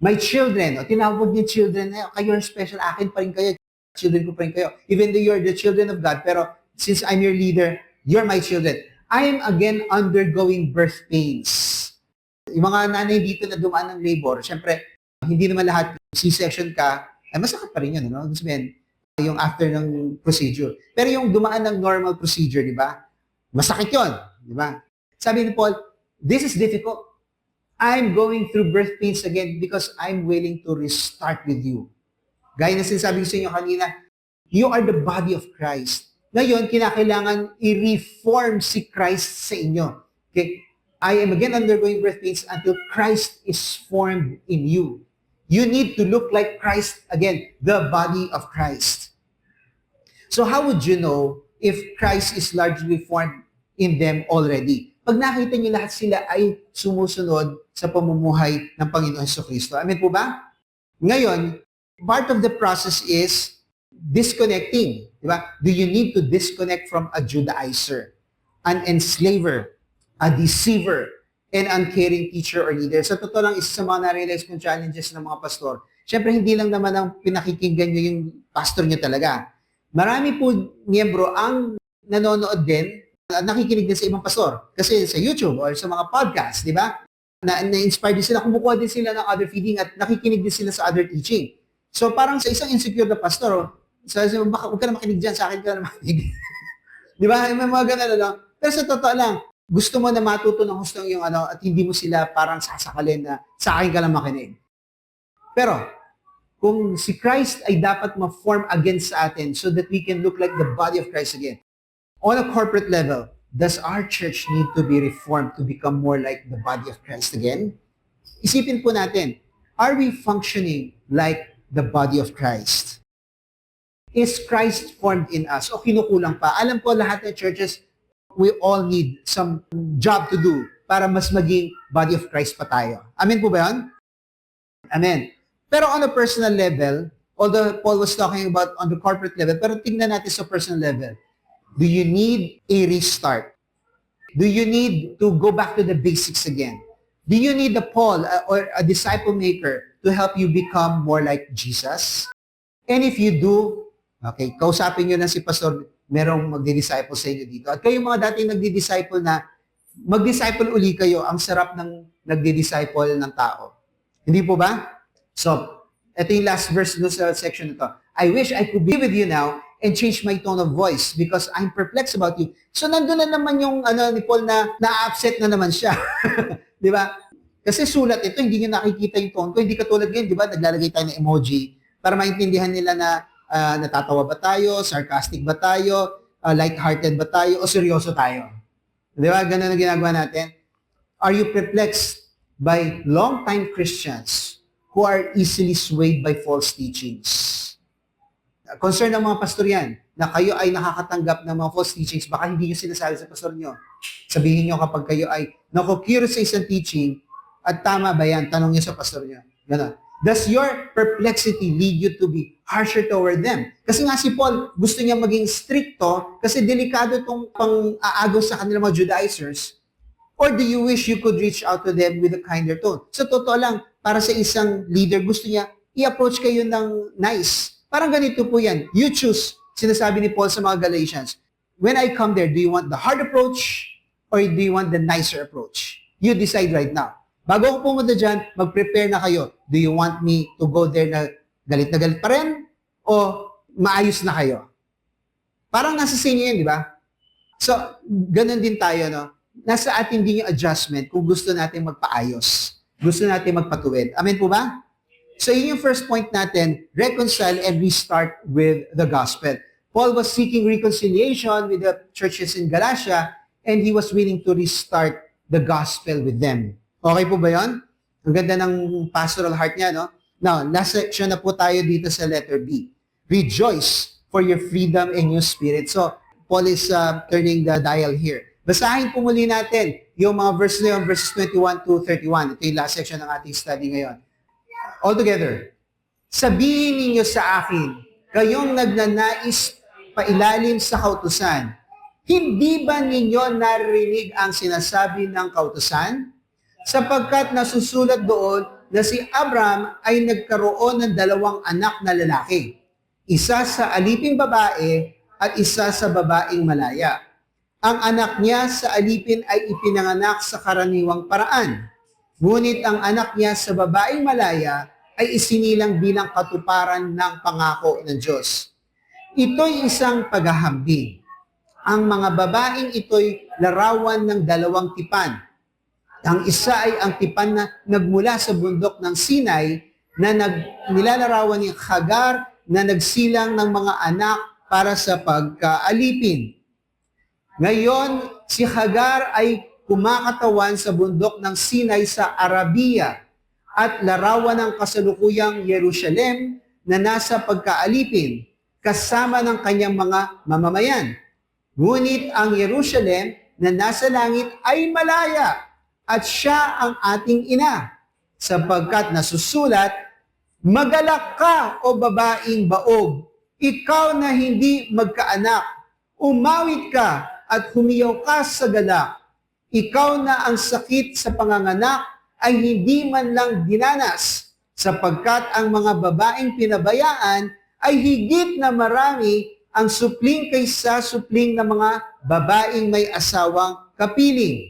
My children, o tinawag niya children na kayo are special, akin pa rin kayo, children ko pa rin kayo. Even though you're the children of God, pero since I'm your leader, you're my children. I am again undergoing birth pains. Yung mga nanay dito na dumaan ng labor, syempre, hindi naman lahat C-section ka, ay masakit pa rin yun, no? Gusto sabihin, yung after ng procedure. Pero yung dumaan ng normal procedure, di ba? Masakit yun, di ba? Sabi ni Paul, this is difficult. I'm going through birth pains again because I'm willing to restart with you. Gaya na sinasabi ko sa inyo kanina, you are the body of Christ. Ngayon, kinakailangan i-reform si Christ sa inyo. Okay? I am again undergoing birth pains until Christ is formed in you. You need to look like Christ again, the body of Christ. So how would you know if Christ is largely formed in them already? Pag nakita niyo lahat sila ay sumusunod sa pamumuhay ng Panginoon Jesucristo. Amen po ba? Ngayon, part of the process is disconnecting. Diba? Do you need to disconnect from a Judaizer, an enslaver, a deceiver, and uncaring teacher or leader? Sa totoo lang, isa sa mga na-realize kong challenges ng mga pastor, syempre hindi lang naman ang pinakikinggan nyo yung pastor nyo talaga. Marami po miyembro ang nanonood din at nakikinig din sa ibang pastor. Kasi sa YouTube or sa mga podcast, di ba? Na-inspire din sila, kumukuha din sila ng other feeding at nakikinig din sila sa other teaching. So parang sa isang insecure na pastor, sabi mo, baka huwag ka na makinig dyan, sa akin ka na makinig. Di ba? May mga ganun lang. Pero sa totoo lang, gusto mo na matuto ng hustong yung ano at hindi mo sila parang sasakalin na sa akin ka lang makinig. Pero, kung si Christ ay dapat ma-form again sa atin so that we can look like the body of Christ again, on a corporate level, does our church need to be reformed to become more like the body of Christ again? Isipin po natin, are we functioning like the body of Christ? Is Christ formed in us o kinukulang pa? Alam ko lahat ng churches, we all need some job to do para mas maging body of Christ pa tayo. Amen po ba yun? Amen. Pero on a personal level, although Paul was talking about on the corporate level, pero tingnan natin sa personal level. Do you need a restart? Do you need to go back to the basics again? Do you need a Paul or a disciple maker to help you become more like Jesus? And if you do, okay, kausapin nyo na si Pastor, merong magdi-disciple sa inyo dito. At kayo mga dating nagdi-disciple na, mag-disciple uli kayo, ang sarap ng nagdi-disciple ng tao. Hindi po ba? So, ito yung last verse no sa section nito. I wish I could be with you now and change my tone of voice because I'm perplexed about you. So, nandun na naman yung ni Paul na na-upset na naman siya. Di ba? Kasi sulat ito, hindi nyo nakikita yung tone ko. Hindi katulad ngayon, di ba? Naglalagay tayo ng emoji para maintindihan nila na natatawa ba tayo, sarcastic ba tayo, light-hearted ba tayo, o seryoso tayo. Di ba? Ganun ang ginagawa natin. Are you perplexed by long-time Christians who are easily swayed by false teachings? Concern ng mga pastor yan, na kayo ay nakakatanggap ng mga false teachings, baka hindi nyo sinasabi sa pastor nyo. Sabihin nyo kapag kayo ay naku-curious sa isang teaching, at tama ba yan? Tanong nyo sa pastor nyo. Ganun. Does your perplexity lead you to be harsher toward them? Kasi nga si Paul, gusto niya maging stricto kasi delikado itong pang-aagaw sa kanilang mga Judaizers. Or do you wish you could reach out to them with a kinder tone? Sa totoo lang, para sa isang leader, gusto niya i-approach kayo ng nice. Parang ganito po yan. You choose, sinasabi ni Paul sa mga Galatians. When I come there, do you want the hard approach or do you want the nicer approach? You decide right now. Bago ako pumunta dyan, mag-prepare na kayo. Do you want me to go there na galit pa rin? O maayos na kayo? Parang nasa sa inyo yun, di ba? So, ganun din tayo, no? Nasa atin din yung adjustment kung gusto natin magpaayos. Gusto natin magpatuwid. Amen po ba? So, yun yung first point natin, reconcile and restart with the gospel. Paul was seeking reconciliation with the churches in Galatia and he was willing to restart the gospel with them. Okay po ba yun? Ang ganda ng pastoral heart niya, no? Now, last section na po tayo dito sa letter B. Rejoice for your freedom and your spirit. So, Paul is turning the dial here. Basahin po muli natin yung mga verse na yun, verses 21 to 31. Ito yung last section ng ating study ngayon. All together. Sabihin ninyo sa akin, kayong nagnanais pailalim sa kautusan, hindi ba ninyo narinig ang sinasabi ng kautusan? Sapagkat nasusulat doon na si Abraham ay nagkaroon ng 2 anak na lalaki. Isa sa aliping babae at isa sa babaeng malaya. Ang anak niya sa alipin ay ipinanganak sa karaniwang paraan. Ngunit ang anak niya sa babaeng malaya ay isinilang bilang katuparan ng pangako ng Diyos. Ito'y isang paghahambing. Ang mga babaeng ito'y larawan ng 2 tipan. Ang isa ay ang tipan na nagmula sa bundok ng Sinai na nilalarawan ni Hagar na nagsilang ng mga anak para sa pagkaalipin. Ngayon, si Hagar ay kumakatawan sa bundok ng Sinai sa Arabia at larawan ng kasalukuyang Jerusalem na nasa pagkaalipin kasama ng kanyang mga mamamayan. Ngunit ang Jerusalem na nasa langit ay malaya at siya ang ating ina, sapagkat nasusulat, magalak ka o babaeng baog, ikaw na hindi magkaanak, umawit ka at humiyaw ka sa galak, ikaw na ang sakit sa panganganak ay hindi man lang dinanas, sapagkat ang mga babaeng pinabayaan ay higit na marami ang supling kaysa supling ng mga babaeng may asawang kapiling.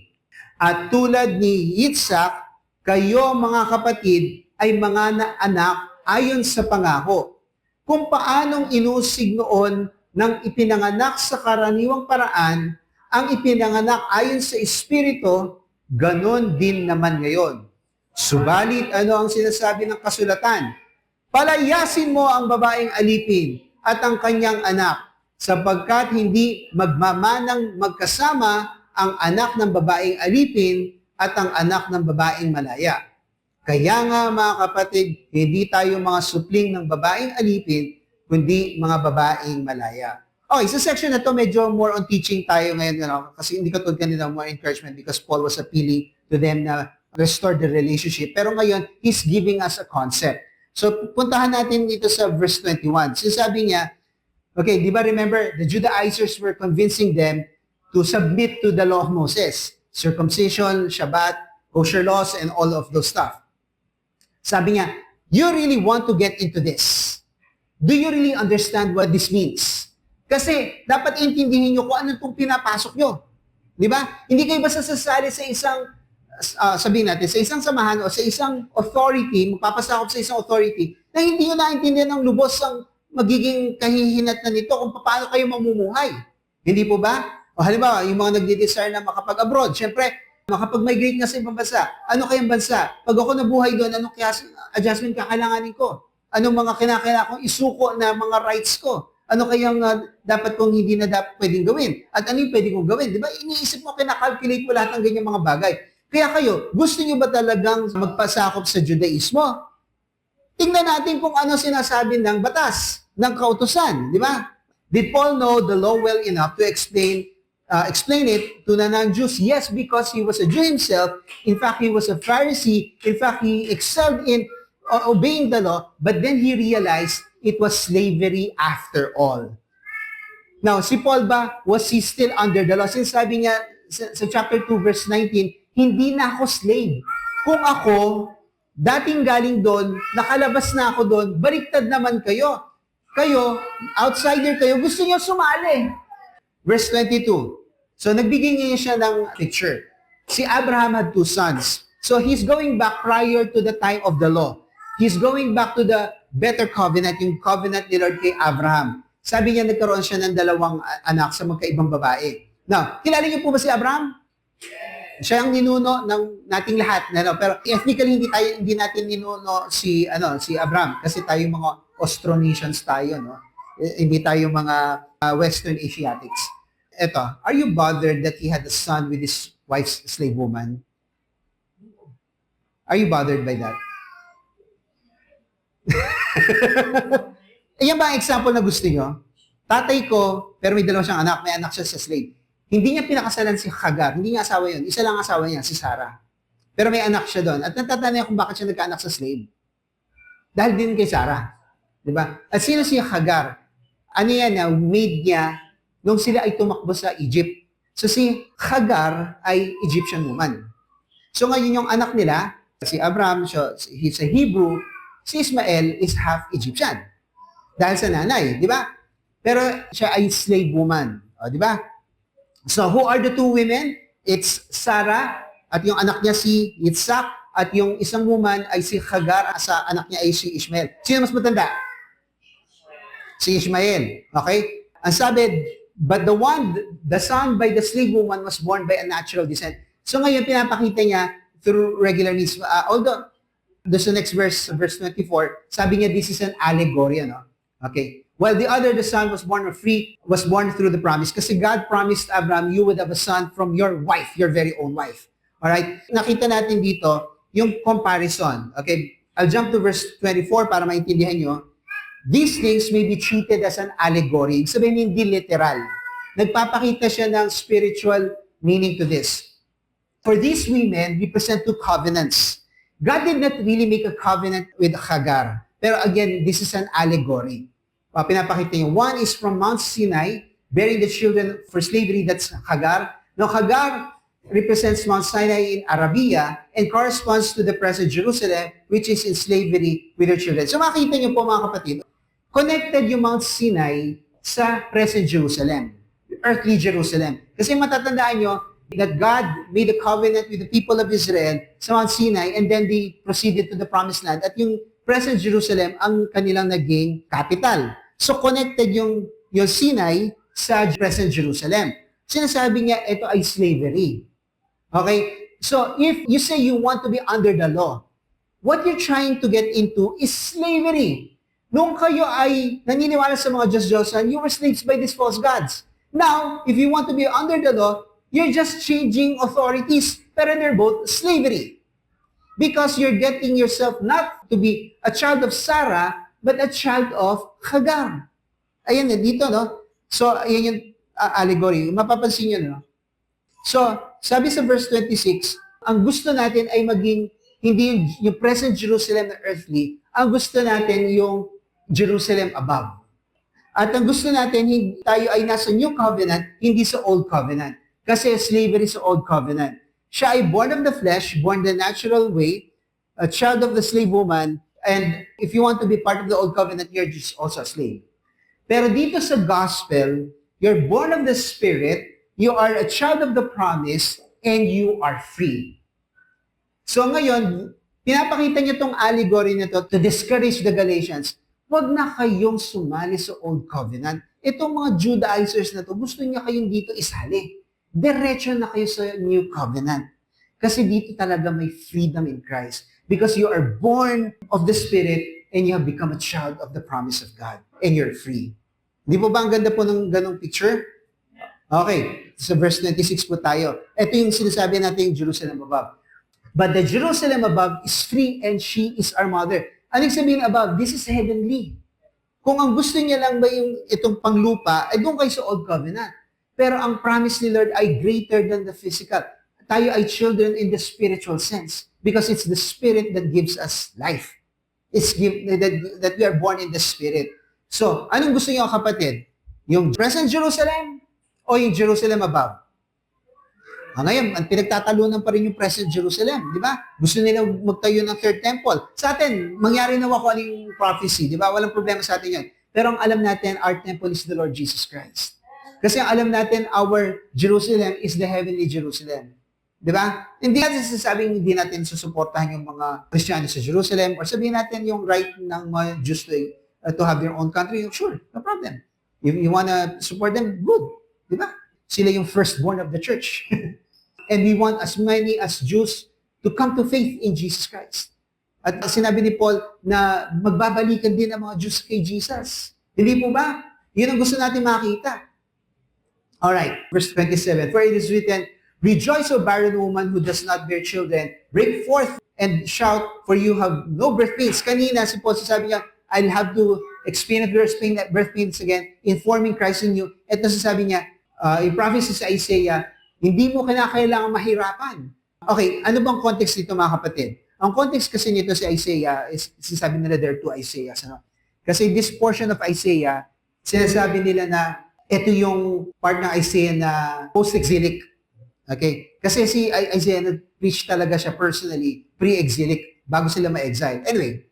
At tulad ni Yitzhak, kayo mga kapatid ay mga anak ayon sa pangako. Kung paanong inusig noon ng ipinanganak sa karaniwang paraan, ang ipinanganak ayon sa Espiritu, ganon din naman ngayon. Subalit ano ang sinasabi ng kasulatan? Palayasin mo ang babaeng alipin at ang kanyang anak, sapagkat hindi magmamanang magkasama ang anak ng babaeng alipin at ang anak ng babaeng malaya. Kaya nga mga kapatid, hindi tayo mga supling ng babaeng alipin, kundi mga babaeng malaya. Okay, sa section na to, medyo more on teaching tayo ngayon, kasi hindi katulad kanina, more encouragement because Paul was appealing to them na restore the relationship. Pero ngayon, he's giving us a concept. So, puntahan natin dito sa verse 21. Sinasabi niya, okay, di ba remember, the Judaizers were convincing them to submit to the law of Moses. Circumcision, Shabbat, kosher laws, and all of those stuff. Sabi niya, you really want to get into this? Do you really understand what this means? Kasi dapat intindihin nyo kung ano itong pinapasok nyo. Di ba? Hindi kayo basta sasali sa isang, sabihin natin, sa isang samahan o sa isang authority, magpapasakop sa isang authority, na hindi nyo naintindihan ng lubos ang magiging kahihinat na nito kung paano kayo mamumuhay. Hindi po ba? O halimbawa, yung mga nagde-desire na makapag-abroad, syempre, makapag-migrate nga sa ibang bansa. Ano kayang bansa? Pag ako nabuhay doon, anong adjustment kakailanganin ko? Anong mga kinakailangan kong isuko na mga rights ko? Ano kayang dapat kong hindi na dapat pwedeng gawin? At ano yung pwedeng kong gawin? Di ba? Iniisip mo, kinakalculate mo lahat ng ganyan mga bagay. Kaya kayo, gusto nyo ba talagang magpasakop sa Judaismo? Tingnan natin kung ano sinasabi ng batas, ng kautusan. Di ba? Did Paul know the law well enough to explain it to nanang Jews? Yes, because he was a Jew himself. In fact, he was a Pharisee. In fact, he excelled in obeying the law, but then he realized it was slavery after all. Now, si Paul ba, was he still under the law? Sinasabi niya sa chapter 2, verse 19, hindi na ako slave. Kung ako, dating galing doon, nakalabas na ako doon, baliktad naman kayo. Kayo, outsider kayo, gusto niyo sumali. Verse 22, So, nagbigay niya siya ng picture. Si Abraham had two sons. So, he's going back prior to the time of the law. He's going back to the better covenant, yung covenant ni Lord kay Abraham. Sabi niya, nagkaroon siya ng dalawang anak sa magkaibang babae. Now, kilala niyo po ba si Abraham? Siya ang ninuno ng nating lahat, pero ethnically hindi natin ninuno si Abraham kasi tayo mga Austronesians tayo, no? Hindi tayo mga Western Asiatics. Eto, are you bothered that he had a son with his wife's slave woman? Are you bothered by that? Yan ba ang example na gusto nyo? Tatay ko, pero may dalawa siyang anak, may anak siya sa slave. Hindi niya pinakasalan si Hagar, hindi niya asawa yun. Isa lang asawa niya, si Sarah. Pero may anak siya doon. At natatanda niya kung bakit siya nagkaanak sa slave. Dahil din kay Sarah. Diba? At sino si Hagar? Ano yan, maid niya nung sila ay tumakbo sa Egypt. So si Hagar ay Egyptian woman. So ngayon yung anak nila, si Abraham, he's a Hebrew, si Ismael is half Egyptian. Dahil sa nanay, di ba? Pero siya ay slave woman. O, di ba? So who are the two women? It's Sarah at yung anak niya si Yitzhak at yung isang woman ay si Hagar at sa anak niya ay si Ishmael. Sino mas matanda? Si Ishmael. Okay? Ang sabi, but the son by the slave woman was born by a natural descent. So ngayon, pinapakita niya through regular means. Although, there's the next verse 24, sabi niya, this is an allegory, no? Okay. While the other, the son was born through the promise. Kasi God promised Abraham, you would have a son from your wife, your very own wife. Alright? Nakita natin dito yung comparison. Okay? I'll jump to verse 24 para maintindihan nyo. These things may be treated as an allegory. Sabihin, hindi literal. Nagpapakita siya ng spiritual meaning to this. For these women represent two covenants. God did not really make a covenant with Hagar. Pero again, this is an allegory. Pinapakita niyo. One is from Mount Sinai, bearing the children for slavery, that's Hagar. Now, Hagar represents Mount Sinai in Arabia and corresponds to the present Jerusalem, which is in slavery with her children. So makita niyo po mga kapatid, connected yung Mount Sinai sa present Jerusalem, earthly Jerusalem. Kasi matatandaan nyo that God made a covenant with the people of Israel sa Mount Sinai and then they proceeded to the Promised Land at yung present Jerusalem ang kanilang naging capital. So connected yung Sinai sa present Jerusalem. Sinasabi niya, ito ay slavery. Okay? So if you say you want to be under the law, what you're trying to get into is slavery. Nung kayo ay naniniwala sa mga Diyos-Diyosan, you were slaves by these false gods. Now, if you want to be under the law, you're just changing authorities, pero they're both slavery. Because you're getting yourself not to be a child of Sarah, but a child of Hagar. Ayan dito, no? So, ayan yung allegory. Mapapansin nyo, no? So, sabi sa verse 26, ang gusto natin ay maging, hindi yung present Jerusalem na earthly, ang gusto natin yung Jerusalem above. At ang gusto natin, tayo ay nasa New Covenant, hindi sa Old Covenant. Kasi slavery sa Old Covenant. Siya ay born of the flesh, born the natural way, a child of the slave woman, and if you want to be part of the Old Covenant, you're just also a slave. Pero dito sa gospel, you're born of the Spirit, you are a child of the promise, and you are free. So ngayon, pinapakita niyo itong allegory na to discourage the Galatians. Huwag na kayong sumali sa Old Covenant. Itong mga Judaizers na to, gusto niya kayong dito isali. Diretso na kayo sa New Covenant. Kasi dito talaga may freedom in Christ. Because you are born of the Spirit and you have become a child of the promise of God. And you're free. Di po ba ang ganda po ng ganong picture? Okay, sa verse 26 po tayo. Ito yung sinasabi natin yung Jerusalem above. But the Jerusalem above is free and she is our mother. Anong sabihin above? This is heavenly. Kung ang gusto niya lang ba yung itong panglupa, ay doon kayo sa Old Covenant. Pero ang promise ni Lord ay greater than the physical. Tayo ay children in the spiritual sense because it's the Spirit that gives us life. It's that we are born in the Spirit. So, anong gusto niyo kapatid? Yung present Jerusalem o yung Jerusalem above? Ngayon, ang pinagtatalunan pa rin yung present Jerusalem, di ba? Gusto nila magtayo ng third temple. Sa atin, mangyari na kung ano yung prophecy, di ba? Walang problema sa atin yun. Pero ang alam natin, our temple is the Lord Jesus Christ. Kasi alam natin, our Jerusalem is the heavenly Jerusalem. Di ba? Hindi natin sasabing hindi natin susuportahan yung mga Kristiyano sa Jerusalem or sabihin natin yung right ng mga Jews to have their own country. Sure, no problem. If you wanna support them, good. Di ba? Sila yung firstborn of the church. And we want as many as Jews to come to faith in Jesus Christ. At sinabi ni Paul na magbabalikan din ang mga Jews kay Jesus. Hindi po ba? Yun ang gusto natin makita. Alright, verse 27. For it is written, rejoice, O barren woman who does not bear children. Break forth and shout, for you have no birth pains. Kanina, si Paul sabi niya, I'll have to experience birth pains again, informing Christ in you. At nasasabi niya, in prophecy sa Isaiah, hindi mo kailangan mahirapan. Okay, ano bang context dito mga kapatid? Ang context kasi nito si Isaiah, is sinasabi nila there are two Isaiahs. Ano? Kasi this portion of Isaiah, sinasabi nila na ito yung part ng Isaiah na post-exilic. Okay? Kasi si Isaiah nag-preach talaga siya personally, pre-exilic, bago sila ma-exile. Anyway,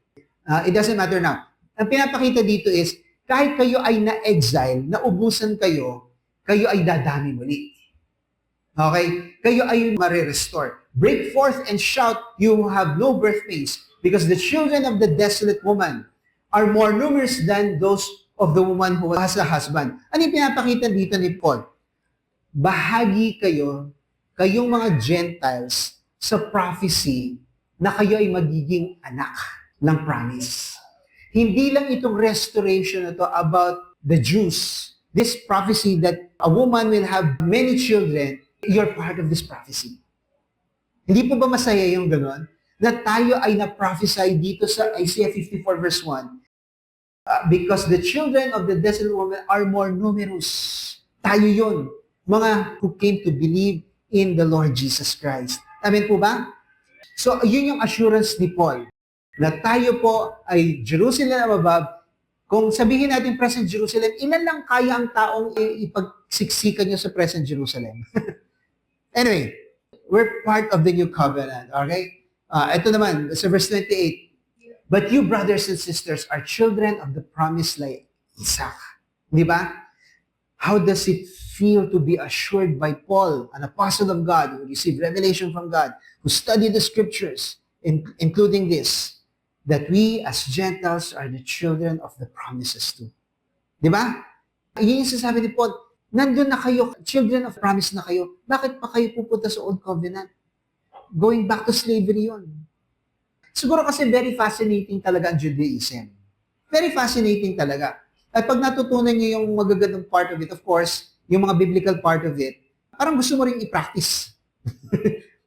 it doesn't matter now. Ang pinapakita dito is, kahit kayo ay na-exile, naubusan kayo ay dadami muli. Okay? Kayo ay marirestore. Break forth and shout, you have no birth pains, because the children of the desolate woman are more numerous than those of the woman who has a husband. Ano yung pinapakita dito ni Paul? Bahagi kayo, kayong mga Gentiles, sa prophecy na kayo ay magiging anak ng promise. Hindi lang itong restoration na to about the Jews. This prophecy that a woman will have many children, you're part of this prophecy. Hindi po ba masaya yung gano'n? Na tayo ay na-prophesy dito sa Isaiah 54 verse 1. Because the children of the desolate woman are more numerous. Tayo yun. Mga who came to believe in the Lord Jesus Christ. Amen po ba? So, yun yung assurance ni Paul. Na tayo po ay Jerusalem above. Kung sabihin natin present Jerusalem, ilan lang kaya ang taong ipagsiksikan nyo sa present Jerusalem? Anyway, we're part of the new covenant. Okay? Ito naman, sa verse 28. But you, brothers and sisters, are children of the promised like Isaac. Di ba? How does it feel to be assured by Paul, an apostle of God, who received revelation from God, who studied the scriptures, including this, that we as Gentiles are the children of the promises too. Di ba? Yun yung sasabi ni Paul, nandun na kayo, children of promise na kayo, bakit pa kayo pupunta sa Old Covenant? Going back to slavery yun. Siguro kasi very fascinating talaga ang Judaism. Very fascinating talaga. At pag natutunan niyo yung magagandang part of it, of course, yung mga biblical part of it, parang gusto mo rin i-practice.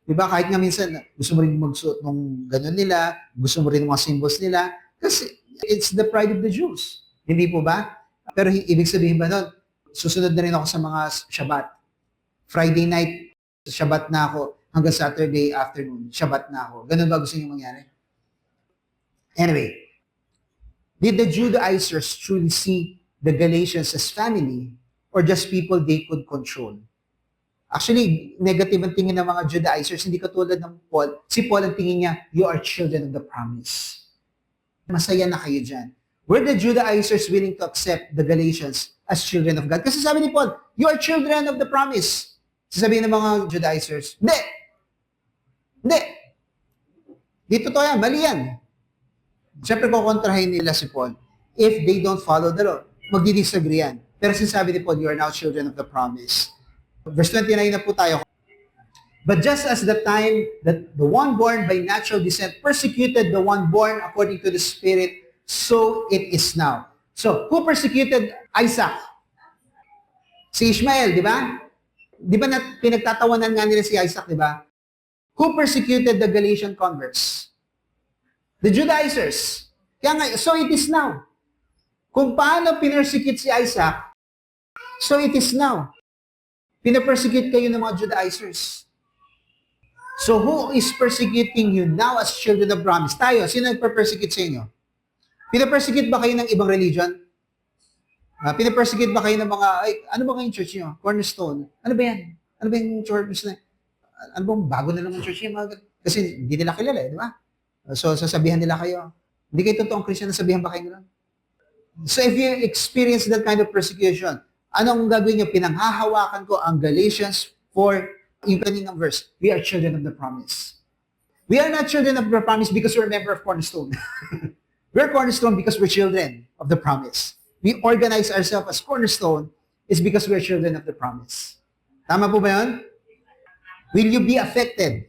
Diba? Kahit nga minsan, gusto mo rin magsuot ng gano'n nila, gusto mo rin mga symbols nila, kasi it's the pride of the Jews. Hindi po ba? Pero ibig sabihin ba nun, susunod na rin ako sa mga Shabbat. Friday night, Shabbat na ako, hanggang Saturday afternoon, Shabbat na ako. Ganun ba gusto niyo mangyari? Anyway, did the Judaizers truly see the Galatians as family or just people they could control? Actually, negative ang tingin ng mga Judaizers, hindi katulad ng Paul. Si Paul ang tingin niya, you are children of the promise. Masaya na kayo dyan. Were the Judaizers willing to accept the Galatians as children of God? Kasi sabi ni Paul, you are children of the promise. Sasabihin ng mga Judaizers, hindi. Di totoo yan, mali yan. Siyempre, kukontrahin nila si Paul. If they don't follow the law, magdi-disagree yan. Pero sinasabi ni Paul, you are now children of the promise. Verse 29 na po tayo. But just as the time that the one born by natural descent persecuted the one born according to the Spirit, so it is now. So, who persecuted Isaac? Si Ishmael, di ba? Di ba pinagtatawanan nga nila si Isaac, di ba? Who persecuted the Galatian converts? The Judaizers. Kaya nga, so it is now. Kung paano pinersecute si Isaac, so it is now. Pinapersecute kayo ng mga Judaizers. So who is persecuting you now as children of promise? Tayo, sino nagper-persecute sa inyo? Pinapersecute ba kayo ng ibang religion? Pinapersecute ba kayo ng mga, ano ba kayong church nyo? Cornerstone. Ano ba yan? Ano ba yung church na? Ano bang bago na naman church nyo? Kasi hindi nila kilala, di ba? So, sasabihan nila kayo. Hindi kayo totoong Christian, nasabihan ba kayo nila? So, if you experience that kind of persecution, Anong gagawin nyo? Pinanghahawakan ko ang Galatians 4, yung kaninang verse. We are children of the promise. We are not children of the promise because we're a member of Cornerstone. We're Cornerstone because we're children of the promise. We organize ourselves as Cornerstone is because we're children of the promise. Tama po ba yun? Will you be affected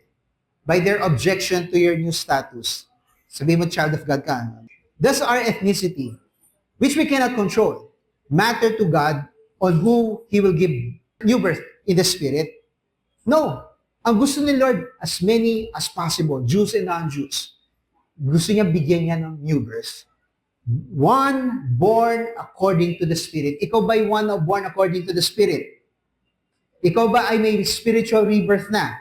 by their objection to your new status? Sabihin mo, child of God ka. Does our ethnicity, which we cannot control, matter to God on who He will give new birth in the Spirit? No. Ang gusto ni Lord, as many as possible, Jews and non-Jews, gusto niya bigyan niya ng new birth. One born according to the Spirit. Ikaw ba'y one born according to the Spirit? Ikaw ba ay may spiritual rebirth na?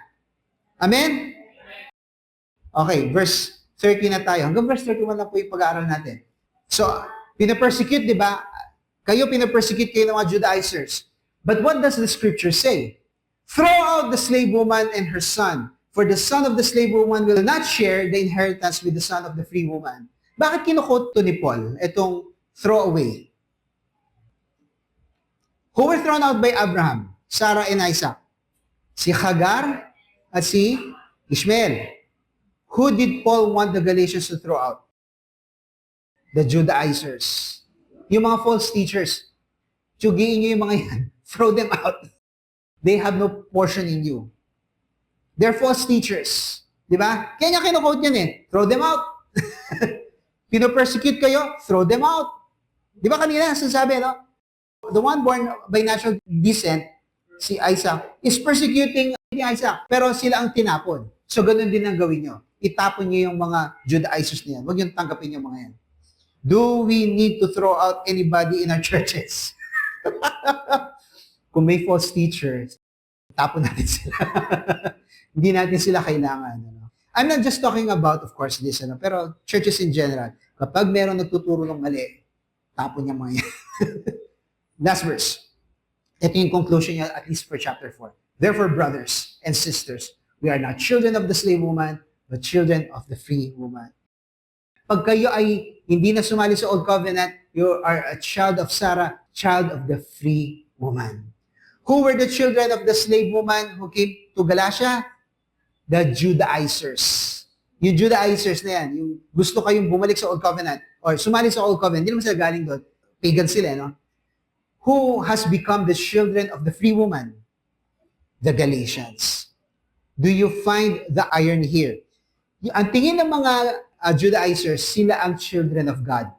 Amen? Okay, verse 30 na tayo. Hanggang verse 31 na po yung pag-aaral natin. So, pinapersecute, di ba? Kayo pinapersecute kayo ng mga Judaizers. But what does the scripture say? Throw out the slave woman and her son, for the son of the slave woman will not share the inheritance with the son of the free woman. Bakit kinukot to ni Paul itong throw away? Who were thrown out by Abraham, Sarah, and Isaac? Si Hagar at si Ishmael. Who did Paul want the Galatians to throw out? The Judaizers. Yung mga false teachers. Tsugiin nyo yung mga yan. Throw them out. They have no portion in you. They're false teachers. Di ba? Kaya niya kinukote yan eh. Throw them out. Pino-persecute kayo, throw them out. Di ba kanina, sinasabi, no? The one born by natural descent, si Isaac, is persecuting ni Isaac. Pero sila ang tinapon. So, ganun din ang gawin nyo. Itapon nyo yung mga Judaizers niyan. Huwag yung tanggapin yung mga yan. Do we need to throw out anybody in our churches? Kung may false teachers, tapon natin sila. Hindi natin sila kailangan. Ano? I'm not just talking about, of course, this, ano, pero churches in general, kapag meron nagtuturo ng mali, tapon niya mga yan. Last verse. Ito yung conclusion niya, at least for chapter 4. Therefore, brothers and sisters, we are not children of the slave woman, but children of the free woman. Pag kayo ay hindi na sumali sa Old Covenant, you are a child of Sarah, child of the free woman. Who were the children of the slave woman who came to Galatia? The Judaizers. Yung Judaizers na yan, yung gusto kayong bumalik sa Old Covenant or sumali sa Old Covenant, hindi naman sila galing doon. Pagan sila, no? Who has become the children of the free woman? The Galatians. Do you find the irony here? Ang tingin ng mga Judaizers, sila ang children of God.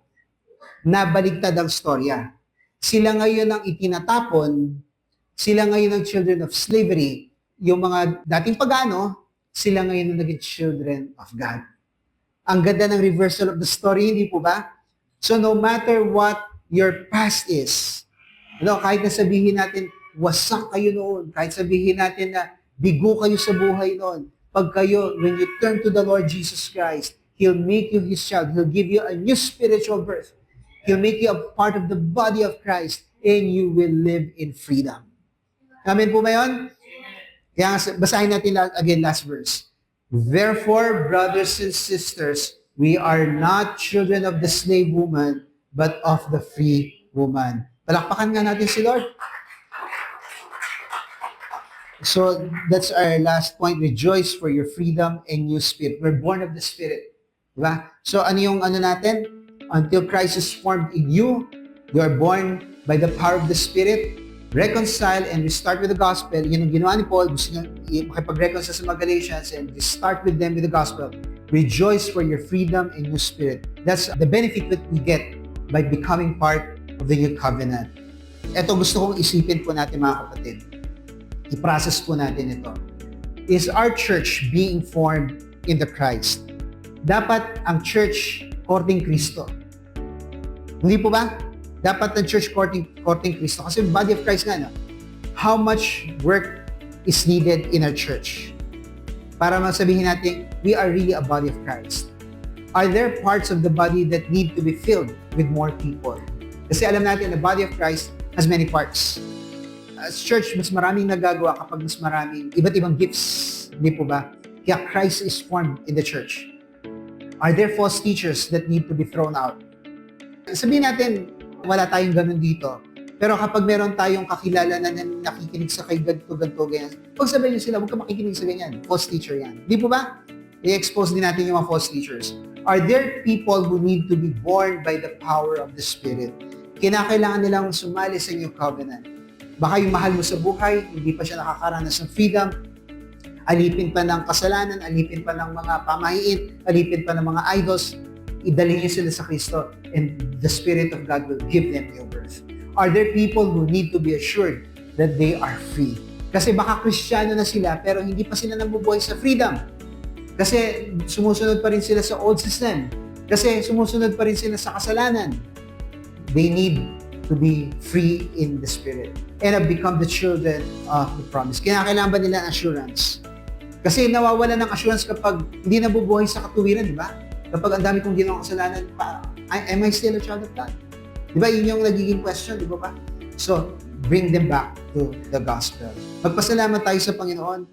Nabaligtad ang storya. Sila ngayon ang itinatapon, sila ngayon ang children of slavery, yung mga dating pagano, sila ngayon ang naging children of God. Ang ganda ng reversal of the story, hindi po ba? So no matter what your past is, kahit na sabihin natin, wasak kayo noon, kahit sabihin natin na bigo kayo sa buhay noon, pag kayo, when you turn to the Lord Jesus Christ, He'll make you His child. He'll give you a new spiritual birth. He'll make you a part of the body of Christ and you will live in freedom. Amen po ba yun? Kaya basahin natin again last verse. Therefore, brothers and sisters, we are not children of the slave woman, but of the free woman. Palakpakan nga natin si Lord. So, that's our last point. Rejoice for your freedom and new spirit. We're born of the Spirit. Diba? So, ano yung ano natin? Until Christ is formed in you, you are born by the power of the Spirit, reconcile and restart with the gospel. Yun ang ginawa ni Paul. Gusto niya makipag-reconcile sa mga Galatians and restart with them with the gospel. Rejoice for your freedom and new spirit. That's the benefit that we get by becoming part of the new covenant. Ito gusto kong isipin po natin mga kapatid. I-process po natin ito. Is our church being formed in the Christ? Dapat ang church courting Kristo. Hindi po ba? Dapat ang church courting Kristo. Kasi body of Christ nga, no? How much work is needed in our church? Para masabihin natin, we are really a body of Christ. Are there parts of the body that need to be filled with more people? Kasi alam natin, the body of Christ has many parts. As church, mas maraming nagagawa kapag mas maraming iba't ibang gifts. Hindi po ba? Kaya Christ is formed in the church. Are there false teachers that need to be thrown out? Sabihin natin, wala tayong ganun dito. Pero kapag meron tayong kakilala na nakikinig sa kay ganito, ganyan, pag sabihin nyo sila, huwag ka makikinig sa ganyan. False teacher yan. Di po ba? I-expose din natin yung mga false teachers. Are there people who need to be born by the power of the Spirit? Kinakailangan nilang sumali sa inyong covenant. Baka yung mahal mo sa buhay, hindi pa siya nakakaranas ng freedom, alipin pa ng kasalanan, alipin pa ng mga pamahiin, alipin pa ng mga idols, idalhin niyo sila sa Kristo, and the Spirit of God will give them new birth. Are there people who need to be assured that they are free? Kasi baka Kristiyano na sila, pero hindi pa sila nabubuhay sa freedom. Kasi sumusunod pa rin sila sa old system. Kasi sumusunod pa rin sila sa kasalanan. They need to be free in the Spirit and have become the children of the promise. Kailangan ba nila assurance? Kasi nawawala ng assurance kapag hindi nabubuhay sa katuwiran, di ba? Kapag ang dami kong ginawang kasalanan, am I still a child of God? Di ba? Yun yung nagiging question, di ba? So, bring them back to the gospel. Magpasalamat tayo sa Panginoon